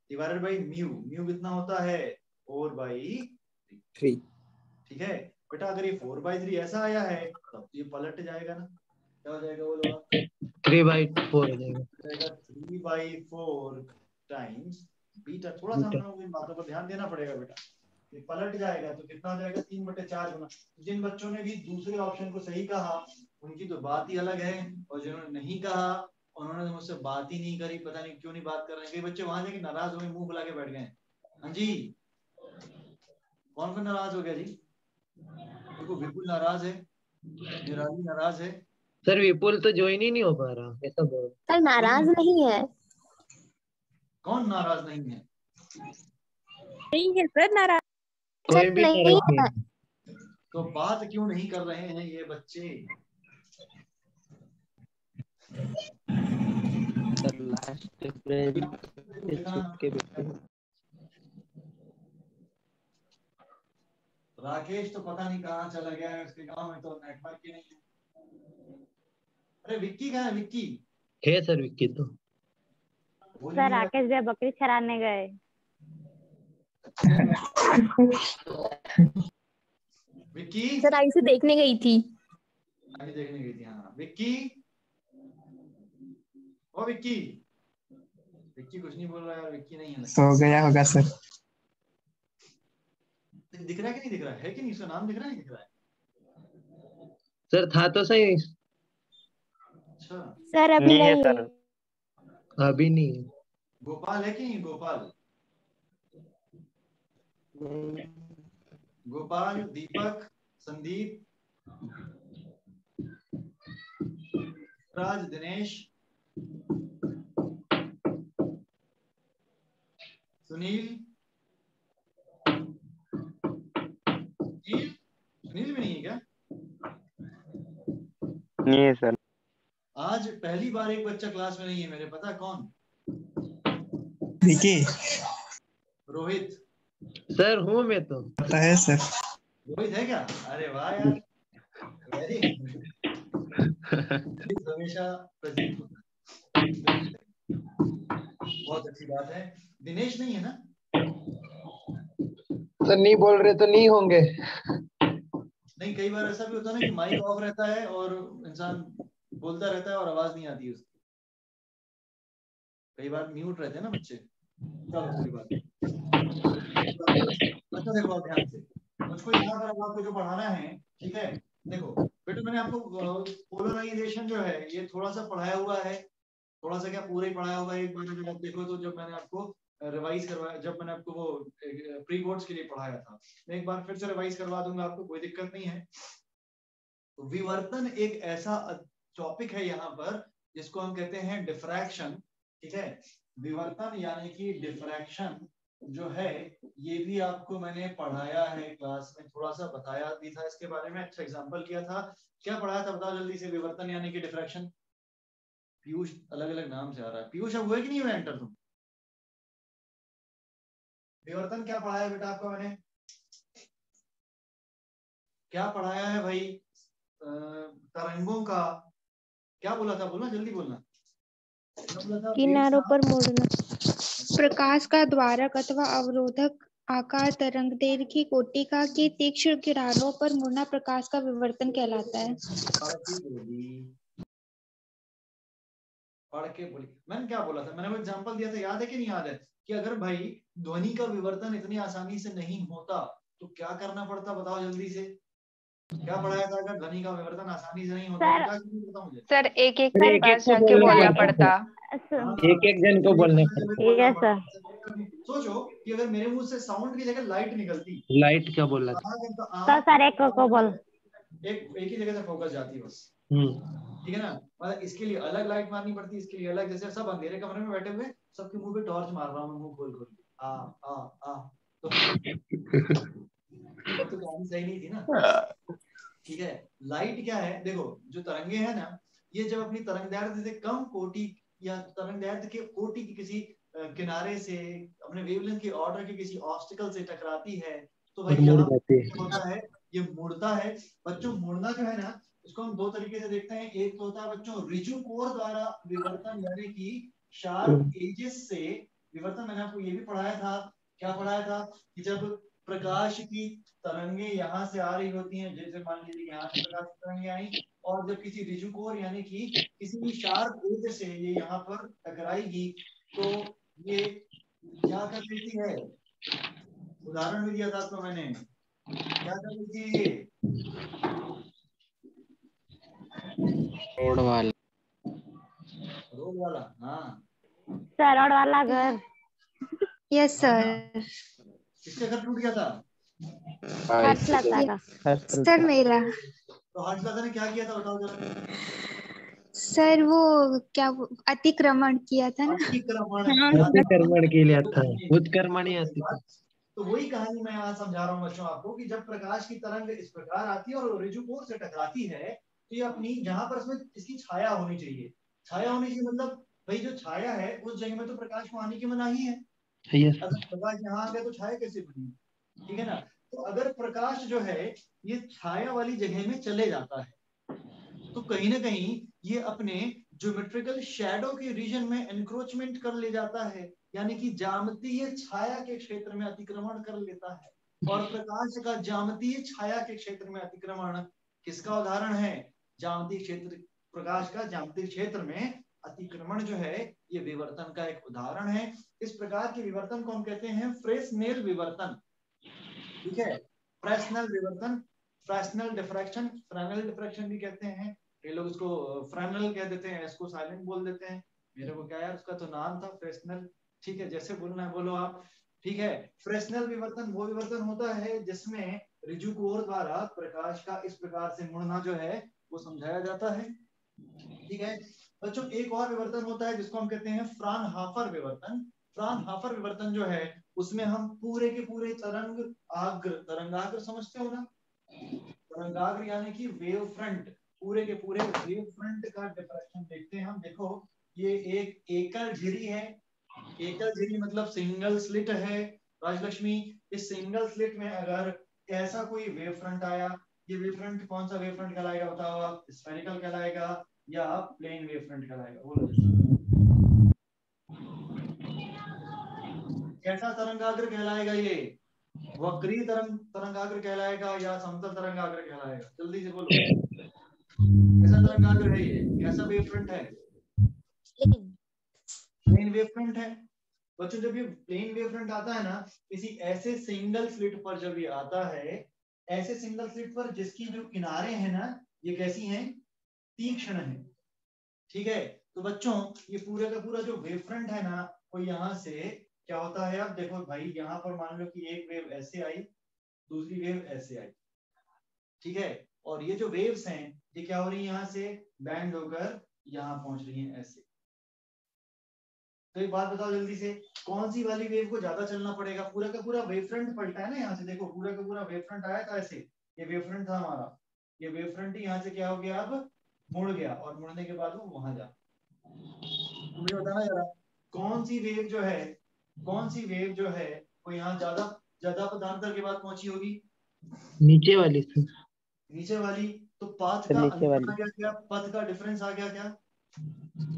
divided by mu. Mu कितना होता है? 4/3। ठीक है बेटा, अगर ये 4/3 ऐसा आया है तब ये पलट जाएगा ना, क्या हो जाएगा बोलो आप? 3/4 हो जाएगा। 3/4 टाइम्स बीटा। थोड़ा सा हम लोगों को इन बातों पर ध्यान देना पड़ेगा बेटा, ये पलट जाएगा तो कितना हो जाएगा? 3/4 गुना। जिन बच्चों ने भी दूसरे ऑप्शन को सही कहा उनकी तो बात ही अलग है, और जिन्होंने नहीं कहा उन्होंने तो मुझसे बात ही नहीं करी, पता नहीं क्यों नहीं बात कर रहे हैं। कई बच्चे वहां जाके नाराज हो गए, मुंह फुला के बैठ गए। हाँ जी, कौन कौन नाराज हो गया जी? देखो बिल्कुल नाराज है, निराली नाराज है, सर विपुल तो ज्वाइन ही नहीं हो पा रहा, ऐसा बोल। सर नाराज नहीं है। कौन नाराज नहीं है? नहीं है सर, नाराज कोई भी नहीं नाराज नहीं है। है। तो बात क्यों नहीं कर रहे हैं ये बच्चे? सर लास्ट अप्रैल से छुप के बैठे। राकेश तो पता नहीं कहाँ चला गया है, उसके गांव में तो नेटवर्क ही नहीं है। अरे विक्की कहाँ है? विक्की है सर विक्की तो। बोल ही सर नहीं रहा। राकेश भैया बकरी चराने गए। विक्की सर आई से देखने गई थी। आगे देखने गई थी। हाँ विक्की, ओ विक्की। विक्की कुछ नहीं बोल रहा यार, विक्की नहीं है। सो गया होगा सर। दिख रहा है कि नहीं दिख रहा है कि नहीं? उसका नाम दिख रहा है, नहीं दिख रहा है? सर था तो सही। अच्छा सर अभी नहीं है। अभी नहीं है। गोपाल है कि नहीं? गोपाल, गोपाल, दीपक, संदीप, राज, दिनेश, सुनील, सुनील भी नहीं है क्या? नहीं है सर। आज पहली बार एक बच्चा क्लास में नहीं है मेरे, पता है कौन? विकी रोहित। सर हूँ मैं तो। पता है सर। रोहित है क्या? अरे वाह यार, वेरी हमेशा प्रेजेंट होता है, बहुत अच्छी बात है। दिनेश नहीं है ना? सर नहीं बोल रहे तो नहीं होंगे। नहीं, कई बार ऐसा भी होता है ना कि माइक ऑफ रहता है और इंसान बोलता रहता है और आवाज नहीं आती उसकी। कई बार म्यूट रहते हैं ना बच्चे। चलो कोई बात नहीं। अच्छा देखो अब ध्यान से, मुझको यहाँ पर अब आपको जो पढ़ाना है, ठीक है? देखो बेटा, मैंने आपको पोलराइजेशन जो है ये थोड़ा सा पढ़ाया हुआ है, थोड़ा सा क्या पूरा ही पढ़ाया हुआ है। एक बार अगर आप देखो तो जब मैंने आपको रिवाइज करवाया, जब मैंने आपको वो प्री बोर्ड्स के लिए पढ़ाया था, मैं एक बार फिर से रिवाइज करवा दूंगा, आपको कोई दिक्कत नहीं है। तो विवर्तन एक ऐसा टॉपिक है यहाँ पर जिसको हम कहते हैं डिफ्रैक्शन, ठीक है? विवर्तन यानी कि डिफ्रैक्शन जो है, ये भी आपको मैंने पढ़ाया है क्लास में, थोड़ा सा बताया भी था इसके बारे में, अच्छा एग्जांपल किया था। क्या पढ़ाया था बताओ जल्दी से? विवर्तन यानी कि डिफ्रैक्शन। पीयूष अलग अलग नाम से आ रहा है। पीयूष अब हुए कि नहीं हुए एंटर तुम? विवर्तन क्या पढ़ाया बेटा आपको मैंने? क्या पढ़ाया है भाई? तरंगों का क्या बोला था? बोलना जल्दी बोलना। किनारों पर मुड़ना, प्रकाश का द्वारक अथवा अवरोधक आकार तरंगदैर्घ्य की कोटिका के तीक्ष्ण किनारों पर मुड़ना प्रकाश का विवर्तन कहलाता है। पढ़ के बोली। मैंने क्या बोला था? मैंने वो एग्जांपल दिया था, याद है कि नहीं याद है? कि अगर भाई ध्वनि का विवर्तन इतनी आसानी से नहीं होता तो क्या करना पड़ता? बताओ जल्दी से। क्या पढ़ाया था? अगर ध्वनि का विवर्तन आसानी से नहीं होता तो क्या करना पड़ता मुझे? सर एक एक सर, के एक-एक पास को जाके बोलना बोलना पड़ता पड़ता। एक एक जन को बोलना पड़ता। Yes sir. सोचो कि अगर मेरे मुंह से साउंड की जगह लाइट निकलती, लाइट क्या बोला था? तो सर एक को बोल। एक ही जगह से फोकस जाती है बस, ठीक है ना? मतलब इसके लिए अलग लाइट मारनी पड़ती, इसके लिए अलग। जैसे सब अंधेरे कमरे में बैठे हुए, सबके मुंह पे टॉर्च मार रहा हूँ, मुंह खोल खोल के आ आ आ, तो कहानी सही नहीं थी ना, ठीक है? लाइट क्या है? देखो जो तरंगे हैं ना, ये जब अपनी तरंगदैर्घ्य से कम कोटि या तरंगदैर्घ्य के कोटि की किसी किनारे से, अपने वेवलेंथ के ऑर्डर के किसी ऑब्स्टिकल से टकराती है, तो भाई यहाँ होता है, ये मुड़ता है। बच्चों मुड़ना जो है ना, इसको हम दो तरीके से देखते हैं। एक तो होता है बच्चों रिजु कोर द्वारा विवर्तन, यानी कि शार्प एजेस से विवर्तन। मैंने आपको ये भी पढ़ाया था। क्या पढ़ाया था? कि जब प्रकाश की तरंगे यहाँ से आ रही होती हैं, जैसे मान लीजिए यहाँ से प्रकाश की तरंगे आई, और जब किसी रिजु कोर यानी कि किसी भी शार्प एज से ये यहाँ पर टकराएगी, तो ये क्या कर देती है? उदाहरण भी दिया था आपको मैंने। क्या कर देती है ये? रोड वाला। रोड वाला, हाँ सर रोड वाला घर। Yes sir. किसका घर टूट गया था? हर्ष लता का। सर मेरा। तो हर्षलता ने क्या किया था बताओ जरा। सर वो अतिक्रमण किया था ना। अतिक्रमण हाँ, किया था। अतिक्रमण के लिए था, उत्क्रमणी अतिक्रमण। तो वही कहानी मैं यहाँ समझा रहा हूँ बच्चों आपको कि जब प्रकाश की तरंग इस प्रकार आती है और ऋजुकोर से टकराती है तो ये अपनी जहां पर इसमें इसकी छाया होनी चाहिए। छाया होनी चाहिए मतलब भाई जो छाया है उस जगह में तो प्रकाश को आने की मनाही है। अगर प्रकाश यहाँ आ गया तो छाया कैसे बनी, ठीक है ना। तो अगर प्रकाश जो है ये छाया वाली जगह में चले जाता है तो कहीं ना कहीं ये अपने ज्योमेट्रिकल शैडो के रीजन में एनक्रोचमेंट कर ले जाता है, यानी कि ज्यामितीय छाया के क्षेत्र में अतिक्रमण कर लेता है। और प्रकाश का ज्यामितीय छाया के क्षेत्र में अतिक्रमण किसका उदाहरण है? ज्यामितीय क्षेत्र, प्रकाश का ज्यामितीय क्षेत्र में अतिक्रमण जो है ये विवर्तन का एक उदाहरण है। इस प्रकार के विवर्तन को हम कहते हैं फ्रेस्नेल विवर्तन, ठीक है। फ्रेस्नेल विवर्तन, फ्रेस्नेल डिफ्रैक्शन, फ्रेनेल डिफ्रैक्शन भी कहते हैं। ये लोग इसको फ्रेनेल कह देते हैं, इसको साइलेंट बोल देते हैं। मेरे को क्या यार उसका तो नाम था फ्रेस्नेल, ठीक है, जैसे बोलना है बोलो आप, ठीक है। फ्रेस्नेल विवर्तन वो विवर्तन होता है जिसमें ऋजुकोर द्वारा प्रकाश का इस प्रकार से मुड़ना जो है वो समझाया जाता है, ठीक है। बच्चों एक और विवर्तन होता है जिसको हम कहते हैं फ्रानहाफर विवर्तन। फ्रानहाफर विवर्तन जो है उसमें हम पूरे के पूरे तरंगाग्र समझते हो ना, तरंगाग्र यानी कि वेव फ्रंट, पूरे के पूरे वेव फ्रंट का डिफ्रैक्शन देखते हैं हम। देखो ये एक एकल झिरी है, एकल झिरी मतलब सिंगल स्लिट है राजलक्ष्मी। इस सिंगल स्लिट में अगर ऐसा कोई वेव फ्रंट आया, ये वेव फ्रंट कौन सा वेव फ्रंट कहलाएगा बताओ आप? स्फेरिकल कहलाएगा या प्लेन वेव फ्रंट कहलाएगा? बोलो कैसा तरंगाग्र कहलाएगा ये? वक्रीय तरंगाग्र कहलाएगा या समतल तरंगाग्र कहलाएगा? जल्दी से बोलो, कैसा तरंगाग्र है ये? कैसा वेव फ्रंट है? प्लेन वेव फ्रंट है। बच्चों जब ये प्लेन वेव फ्रंट आता है ना किसी ऐसे सिंगल स्लिट पर, जब ये आता है ऐसे सिंगल स्लिट पर जिसकी जो किनारे हैं ना ये कैसी हैं? तीक्ष्ण है, ठीक है। तो बच्चों ये पूरे का पूरा जो वेव फ्रंट है ना वो यहाँ से क्या होता है, अब देखो भाई यहाँ पर मान लो कि एक वेव ऐसे आई, दूसरी वेव ऐसे आई, ठीक है। और ये जो वेव्स हैं ये क्या हो रही है, यहाँ से बैंड होकर यहाँ पहुंच रही हैं ऐसे। तो एक बात बताओ जल्दी से, कौन सी वाली वेव को ज्यादा चलना पड़ेगा? पूरा का पूरा वेव फ्रंट पलटा है ना यहाँ से, देखो पूरा का पूरा वेव फ्रंट आया था ऐसे, ये वेव फ्रंट था हमारा, ये वेव फ्रंट ही यहाँ से क्या हो गया, अब मुड़ गया, और मुड़ने के बाद वो वहां जा। तो मुझे बताना जरा कौन सी वेव जो है, कौन सी वेव जो है वो यहाँ ज्यादा ज्यादा पदांतर के बाद पहुंची होगी? नीचे वाली से। नीचे वाली। तो पाथ का अंतर आ गया क्या? पथ का डिफरेंस आ गया क्या?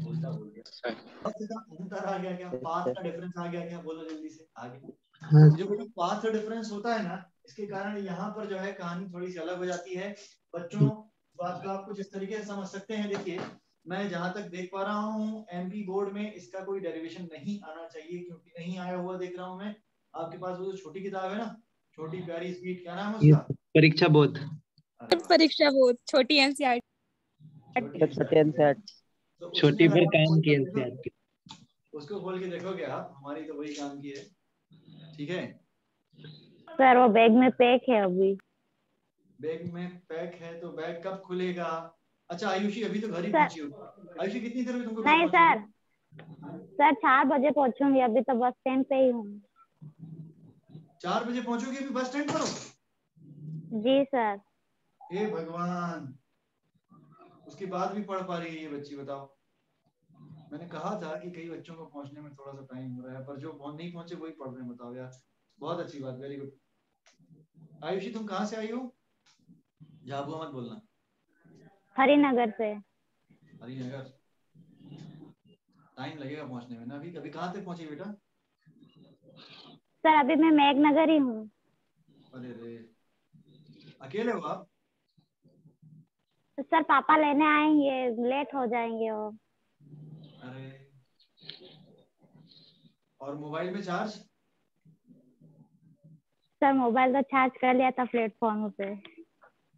उल्टा बोल गया, पथ का अंतर आ गया क्या? पाथ का डिफरेंस आ गया क्या? बोलो जल्दी से आगे। जो बेटा पाथ का डिफरेंस होता है ना इसके कारण यहाँ पर जो है कहानी थोड़ी सी अलग हो जाती है। बच्चों बात को आप कुछ इस तरीके से समझ सकते हैं। देखिए मैं जहां तक देख पा रहा हूँ एमपी बोर्ड में इसका कोई डेरिवेशन नहीं आना चाहिए, क्योंकि नहीं आया हुआ देख रहा हूँ मैं। आपके पास वो जो छोटी किताब है ना, छोटी प्यारी स्पीड, क्या नाम है उसका? परीक्षा बोध। परीक्षा बोध छोटी एनसीईआरटी। छोटी पर काम की एनसीईआरटी। उसको खोल के देखोगे आप, हमारी तो वही काम की है, ठीक है। सर वो बैग में पैक है अभी। बैग में पैक है तो बैग कब खुलेगा? अच्छा आयुषी अभी तो घर ही पहुंची हो। आयुषी कितनी देर में तुमको घर नहीं पहुंची? सर 4 बजे पहुंचूंगी, अभी तो बस स्टैंड पे ही हूँ। 4 बजे पहुंचोगी अभी बस स्टैंड पर हो? जी सर। हे भगवान, उसके बाद भी पढ़ पा रही है ये बच्ची, बताओ। मैंने कहा था कि कई बच्चों को पहुंचने में थोड़ा सा टाइम हो रहा है, पर जो नहीं पहुंचे वही पढ़ रहे हैं, बताओ यार। बहुत अच्छी बात, वेरी गुड। आयुषी तुम कहाँ से आई हो? झाबुआ मत बोलना। हरिनगर से। हरिनगर, टाइम लगेगा पहुंचने में ना। अभी कभी कहाँ तक पहुंची बेटा? सर अभी मैं मेघनगर ही हूँ। अरे रे, अकेले हो आप? सर पापा लेने आएंगे, लेट हो जाएंगे वो। अरे, और मोबाइल में चार्ज? सर मोबाइल तो चार्ज कर लिया था प्लेटफॉर्म पे।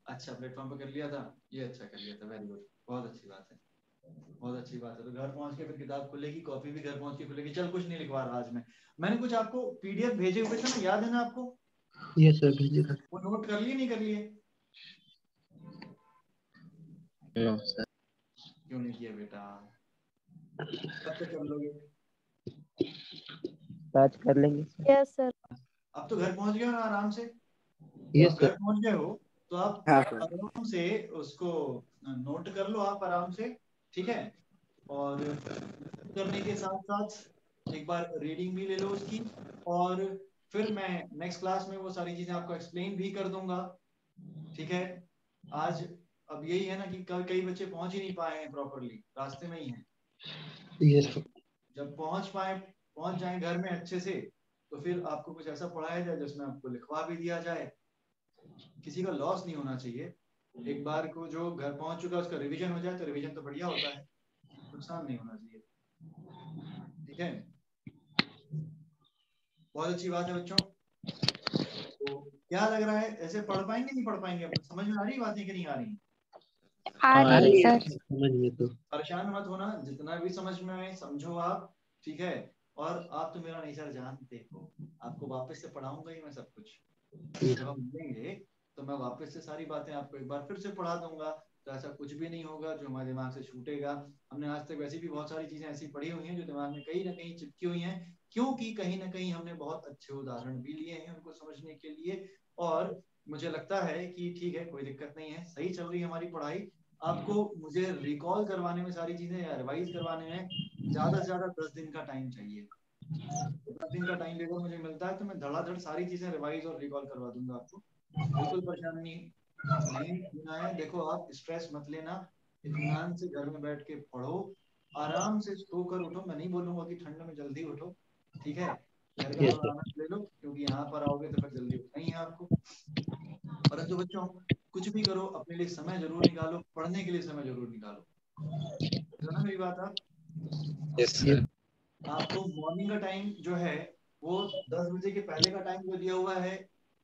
अच्छा प्लेटफॉर्म पे कर लिया था, ये अच्छा कर लिया था, वेरी गुड, बहुत अच्छी बात है, बहुत अच्छी बात है। तो घर पहुंच के फिर किताब खुलेगी, कॉपी भी घर पहुंच के खुलेगी। चल कुछ नहीं लिखवा रहा आज मैंने कुछ आपको पीडीएफ भेजे हुए थे ना, याद है ना आपको? यस सर भेजे थे। वो नोट कर लिए नहीं कर लिए? No sir. क्यों नहीं किया बेटा? कब तक कर लोगे? आज कर लेंगे सर। Yes sir. अब तो घर पहुंच गए हो ना आराम से? यस अब घर सर। पहुंच गए हो तो आप हाँ सर। आराम से उसको नोट कर लो आप आराम से, ठीक है? और करने के साथ साथ एक बार रीडिंग भी ले लो उसकी, और फिर मैं नेक्स्ट क्लास में वो सारी चीजें आपको एक्सप्लेन भी कर दूंगा, ठीक है? आज अब यही है ना कि कई बच्चे पहुंच ही नहीं पाए हैं प्रॉपरली, रास्ते में ही हैं। Yes sir. जब पहुंच जाए घर में अच्छे से, तो फिर आपको कुछ ऐसा पढ़ाया जाए जिसमें आपको लिखवा भी दिया जाए। किसी का लॉस नहीं होना चाहिए। एक बार को जो घर पहुंच चुका है उसका रिवीजन हो जाए तो रिवीजन तो बढ़िया होता है, नुकसान नहीं होना चाहिए, ठीक है? बहुत अच्छी बात है बच्चों। तो क्या लग रहा है, ऐसे पढ़ पाएंगे नहीं पढ़ पाएंगे? समझ में आ रही बातें कि नहीं आ रही? आ रही है सर। समझ में तो। परेशान मत होना, जितना भी समझ में आए समझो आप, ठीक है? और आप तो मेरा नेचर जानते हो, आपको वापस से पढ़ाऊंगा ही मैं सब कुछ। जब हम मिलेंगे तो मैं वापस से सारी बातें आपको एक बार फिर से पढ़ा दूंगा, तो ऐसा कुछ भी नहीं होगा जो हमारे दिमाग से छूटेगा। हमने आज तक वैसे भी बहुत सारी चीजें ऐसी पढ़ी हुई हैं जो दिमाग में कहीं ना कहीं चिपकी हुई हैं, क्योंकि कहीं ना कहीं हमने बहुत अच्छे उदाहरण भी लिए हैं उनको समझने के लिए। और मुझे लगता है कि ठीक है, कोई दिक्कत नहीं है, सही चल रही है हमारी पढ़ाई। आपको मुझे रिकॉल करवाने में सारी चीजें या रिवाइज करवाने में ज्यादा से ज्यादा 10 दिन का टाइम चाहिए। 10 दिन का टाइम लेकर मुझे मिलता है तो मैं धड़ाधड़ सारी चीजें रिवाइज और रिकॉल करवा दूंगा आपको, बिल्कुल परेशानी नहीं होना है। देखो आप स्ट्रेस मत लेना, इत्मीनान से घर में बैठ के पढ़ो, आराम से सो कर उठो। मैं नहीं बोलूंगा कि ठंड में जल्दी उठो, ठीक है? घर का थोड़ा आनंद ले लो, क्योंकि यहाँ पर आओगे तो फिर जल्दी उठना ही है आपको। परंतु बच्चों, कुछ भी करो अपने लिए समय जरूर निकालो, पढ़ने के लिए समय जरूर निकालो, है ना मेरी बात? आप यस सर। आपको मॉर्निंग का टाइम जो है वो 10 बजे के पहले का टाइम जो दिया हुआ है,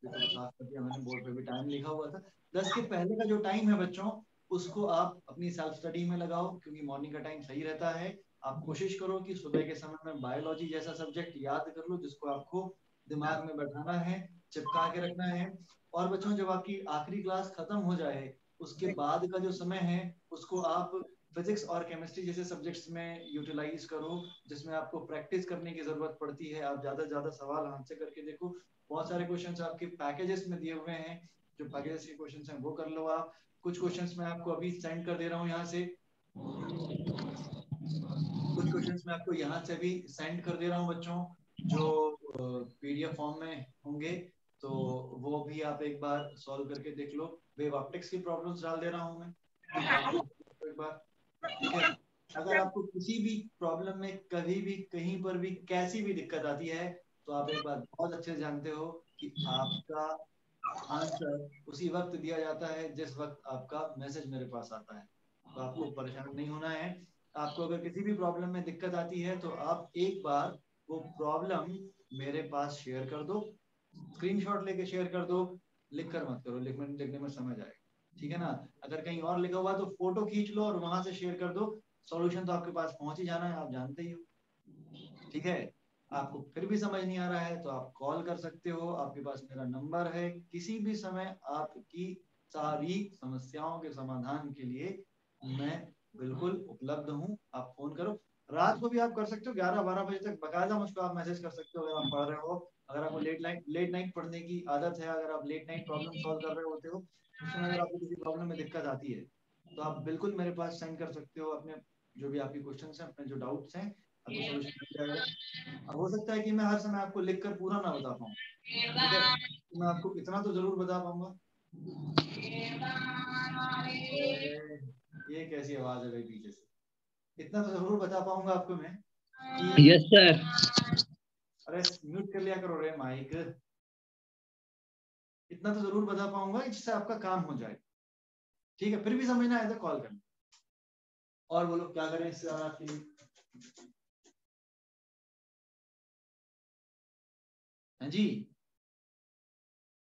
देखो तो साफ कर दिया मैंने, बोर्ड पे भी टाइम लिखा हुआ था। 10 के पहले का जो टाइम है बच्चों, उसको आप अपनी सेल्फ स्टडी में लगाओ, क्योंकि मॉर्निंग का टाइम सही रहता है। आप कोशिश करो कि सुबह के समय में बायोलॉजी जैसा सब्जेक्ट याद कर लो जिसको आपको दिमाग में बैठाना है, चिपका के रखना है। और बच्चों, जब आपकी आखिरी क्लास खत्म हो जाए उसके बाद का जो समय है उसको आप फिजिक्स और केमिस्ट्री जैसे सब्जेक्ट्स में यूटिलाइज करो, जिसमें आपको प्रैक्टिस करने की जरूरत पड़ती है। आप ज्यादा से ज्यादा सवाल हाथ से करके देखो, बहुत सारे क्वेश्चंस आपके पैकेजेस में दिए हुए हैं, जो पैकेजेस के क्वेश्चंस हैं वो कर लो आप। कुछ क्वेश्चंस मैं आपको अभी सेंड कर दे रहा हूँ यहाँ से, कुछ क्वेश्चंस मैं आपको यहाँ से भी सेंड कर दे रहा हूँ बच्चों, जो पीडीएफ फॉर्म में होंगे, तो वो भी आप एक बार सॉल्व करके देख लो। वेव ऑप्टिक्स की प्रॉब्लम्स डाल दे रहा हूँ मैं, सॉल्व करके एक बार, ठीक है? अगर आपको किसी भी प्रॉब्लम में कभी भी कहीं पर भी कैसी भी दिक्कत आती है, तो आप एक बार बहुत अच्छे से जानते हो कि आपका आंसर उसी वक्त दिया जाता है जिस वक्त आपका मैसेज मेरे पास आता है। तो आपको परेशान नहीं होना है। आपको अगर किसी भी प्रॉब्लम में दिक्कत आती है तो आप एक बार वो प्रॉब्लम मेरे पास शेयर कर दो, स्क्रीनशॉट लेके शेयर कर दो, लिख कर मत करो, लिखने में समझ आएगा, ठीक है ना? अगर कहीं और लिखा हुआ तो फोटो खींच लो और वहां से शेयर कर दो, सॉल्यूशन तो आपके पास पहुंच ही जाना है, आप जानते ही हो, ठीक है? आपको फिर भी समझ नहीं आ रहा है तो आप कॉल कर सकते हो, आपके पास मेरा नंबर है, किसी भी समय आपकी सारी समस्याओं के समाधान के लिए मैं बिल्कुल उपलब्ध हूँ। आप फोन करो, रात को भी आप कर सकते हो, 11-12 बजे तक बकायदा मुझको आप मैसेज कर सकते हो अगर आप पढ़ रहे हो। अगर आपको लेट नाइट पढ़ने की आदत है, अगर आप लेट नाइट प्रॉब्लम सॉल्व कर रहे होते हो, उस समय अगर आपको किसी प्रॉब्लम में दिक्कत आती है तो आप बिल्कुल मेरे पास सेंड कर सकते हो अपने जो भी आपके क्वेश्चंस हैं, अपने जो डाउट्स हैं, आपको सोल्यूशन मिल जाएगा। अब हो सकता है कि मैं हर समय आपको लिखकर पूरा ना बता पाऊँ, ठीक है? तो मैं आपको इतना तो जरूर बता पाऊंगा। ये कैसी आवाज है भाई पीछे से? इतना तो जरूर बता पाऊंगा आपको मैं कि यस सर। अरे म्यूट कर लिया करो रे माइक। इतना तो जरूर बता पाऊंगा जिससे आपका काम हो जाए, ठीक है? फिर भी समझना है तो कॉल करना। और बोलो क्या करें इससे आपके लिए? हाँ जी,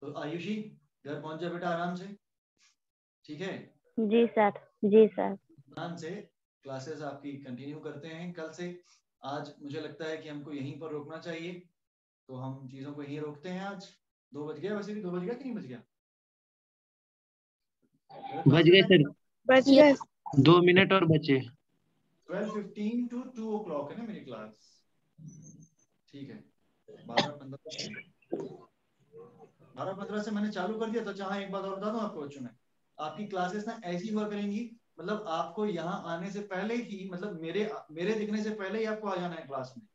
तो आयुषी घर पहुंच जा बेटा आराम से, ठीक है? जी सर। जी सर। ध्यान से क्लासेस आपकी कंटिन्यू करते हैं कल से। आज मुझे लगता है कि हमको यहीं पर रोकना चाहिए, तो हम चीजों को यहीं रोकते हैं। आज 2 बज गया, वैसे भी 2 बज गया कि नहीं बज गया? बज गए सर। बच गया। 2 मिनट और बचे। 12:15 to 2 o'clock है ना मेरी क्लास। ठीक है, 12:15 से मैंने चालू कर दिया। तो चाहे एक बात और बता दूं आपको बच्चों में, आपकी क्लासेस ना ऐसी हुआ करेंगी, मतलब आपको यहाँ आने से पहले ही, मतलब मेरे दिखने से पहले ही आपको आ जाना है क्लास में।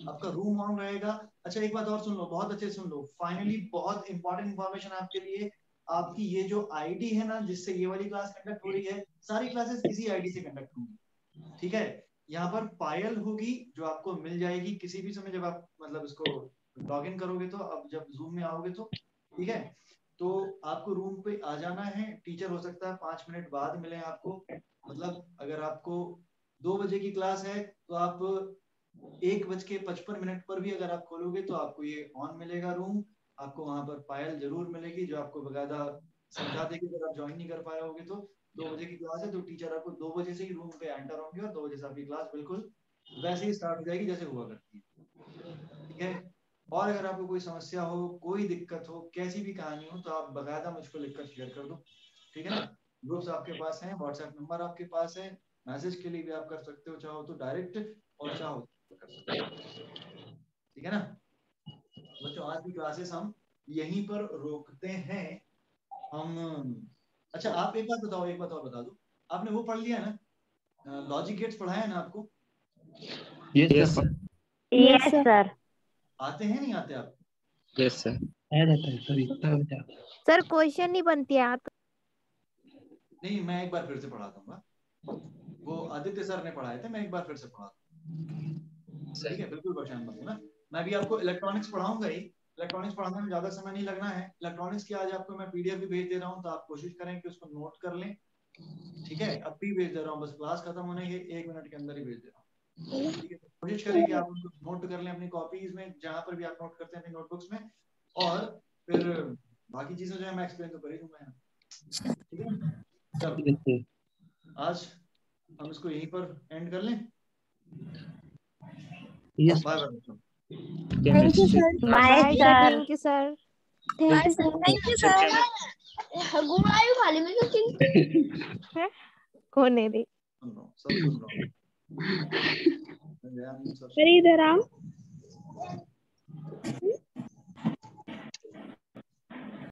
आपका रूम ऑन रहेगा। अच्छा एक बात और सुन लो, बहुत अच्छे से सुन लो, फाइनली बहुत इंपॉर्टेंट इंफॉर्मेशन आपके लिए। आपकी ये जो आईडी है ना, जिससे ये वाली क्लास कंडक्ट हो रही है, सारी क्लासेस इसी आईडी से कंडक्ट होंगी। ठीक है, यहाँ पर पायल होगी जो आपको मिल जाएगी किसी भी समय जब आप मतलब इसको लॉग इन करोगे, तो अब जब जूम में आओगे तो। ठीक है, तो आपको रूम पे आ जाना है। टीचर हो सकता है 5 मिनट बाद मिले आपको, मतलब अगर आपको 2 बजे की क्लास है तो आप 1:55 पर भी अगर आप खोलोगे तो आपको ये ऑन मिलेगा रूम। आपको वहां पर पायल जरूर मिलेगी जो आपको बकायदा समझा देगी। अगर आप ज्वाइन नहीं कर पाए होगे तो 2 बजे की क्लास है तो टीचर आपको 2 बजे से ही रूम पे एंटर होंगे और 2 बजे से आपकी क्लास बिल्कुल वैसे ही स्टार्ट हो जाएगी जैसे हुआ करती है। ठीक है, और अगर आपको कोई समस्या हो, कोई दिक्कत हो, कैसी भी कहानी हो, तो आप बकायदा मुझको लिखकर शेयर कर दो। ठीक है ना, ग्रुप्स आपके पास हैं, व्हाट्सएप नंबर आपके पास है, मैसेज के लिए भी आप कर सकते हो, चाहो तो डायरेक्ट और चाहो तो कर सकते हो। ठीक है ना बच्चों, आज की क्लासेस हम यहीं पर रोकते हैं हम। अच्छा आप एक बात बताओ, एक बात और बता दो, आपने वो पढ़ लिया ना, लॉजिक गेट्स पढ़ाया है ना आपको? Yes sir. Yes sir. आते हैं नहीं आते आप? Yes sir. आ जाता है सर, इतना बचा। सर क्वेश्चन नहीं बनती है आप। नहीं, मैं एक बार फिर से पढ़ा दूंगा, वो आदित्य सर ने पढ़ाए थे, मैं एक बार फिर से पढ़ा दूंगा। ठीक है, बिल्कुल परेशान मत होना। मैं भी आपको इलेक्ट्रॉनिक्स पढ़ाऊंगा ही, इलेक्ट्रॉनिक्स पढ़ाने में ज्यादा समय नहीं लगना है। इलेक्ट्रॉनिक्स की आज आपको मैं पीडीएफ भी भेज दे रहा हूँ, तो आप कोशिश करें कि उसको नोट कर लें। ठीक है, अब भी भेज दे रहा हूँ, बस क्लास खत्म होने के 1 मिनट के अंदर ही भेज दे रहा हूँ। ठीक है, कोशिश करें कि आप उनको नोट कर लें अपनी कॉपीज में, जहां पर भी आप नोट करते हैं अपनी नोटबुक्स में, और फिर बाकी चीजें जो है मैं एक्सप्लेन तो कर ही दूंगा। ठीक है, चलो आज हम इसको यहीं पर एंड कर लें। यस बाय बाय बच्चों। Thank you sir. Bye sir. Thank you sir. Bye sir. Thank you sir. कौन है रे? सुन रहा हूँ, सब सुन रहा हूँ। अरे इधर आओ।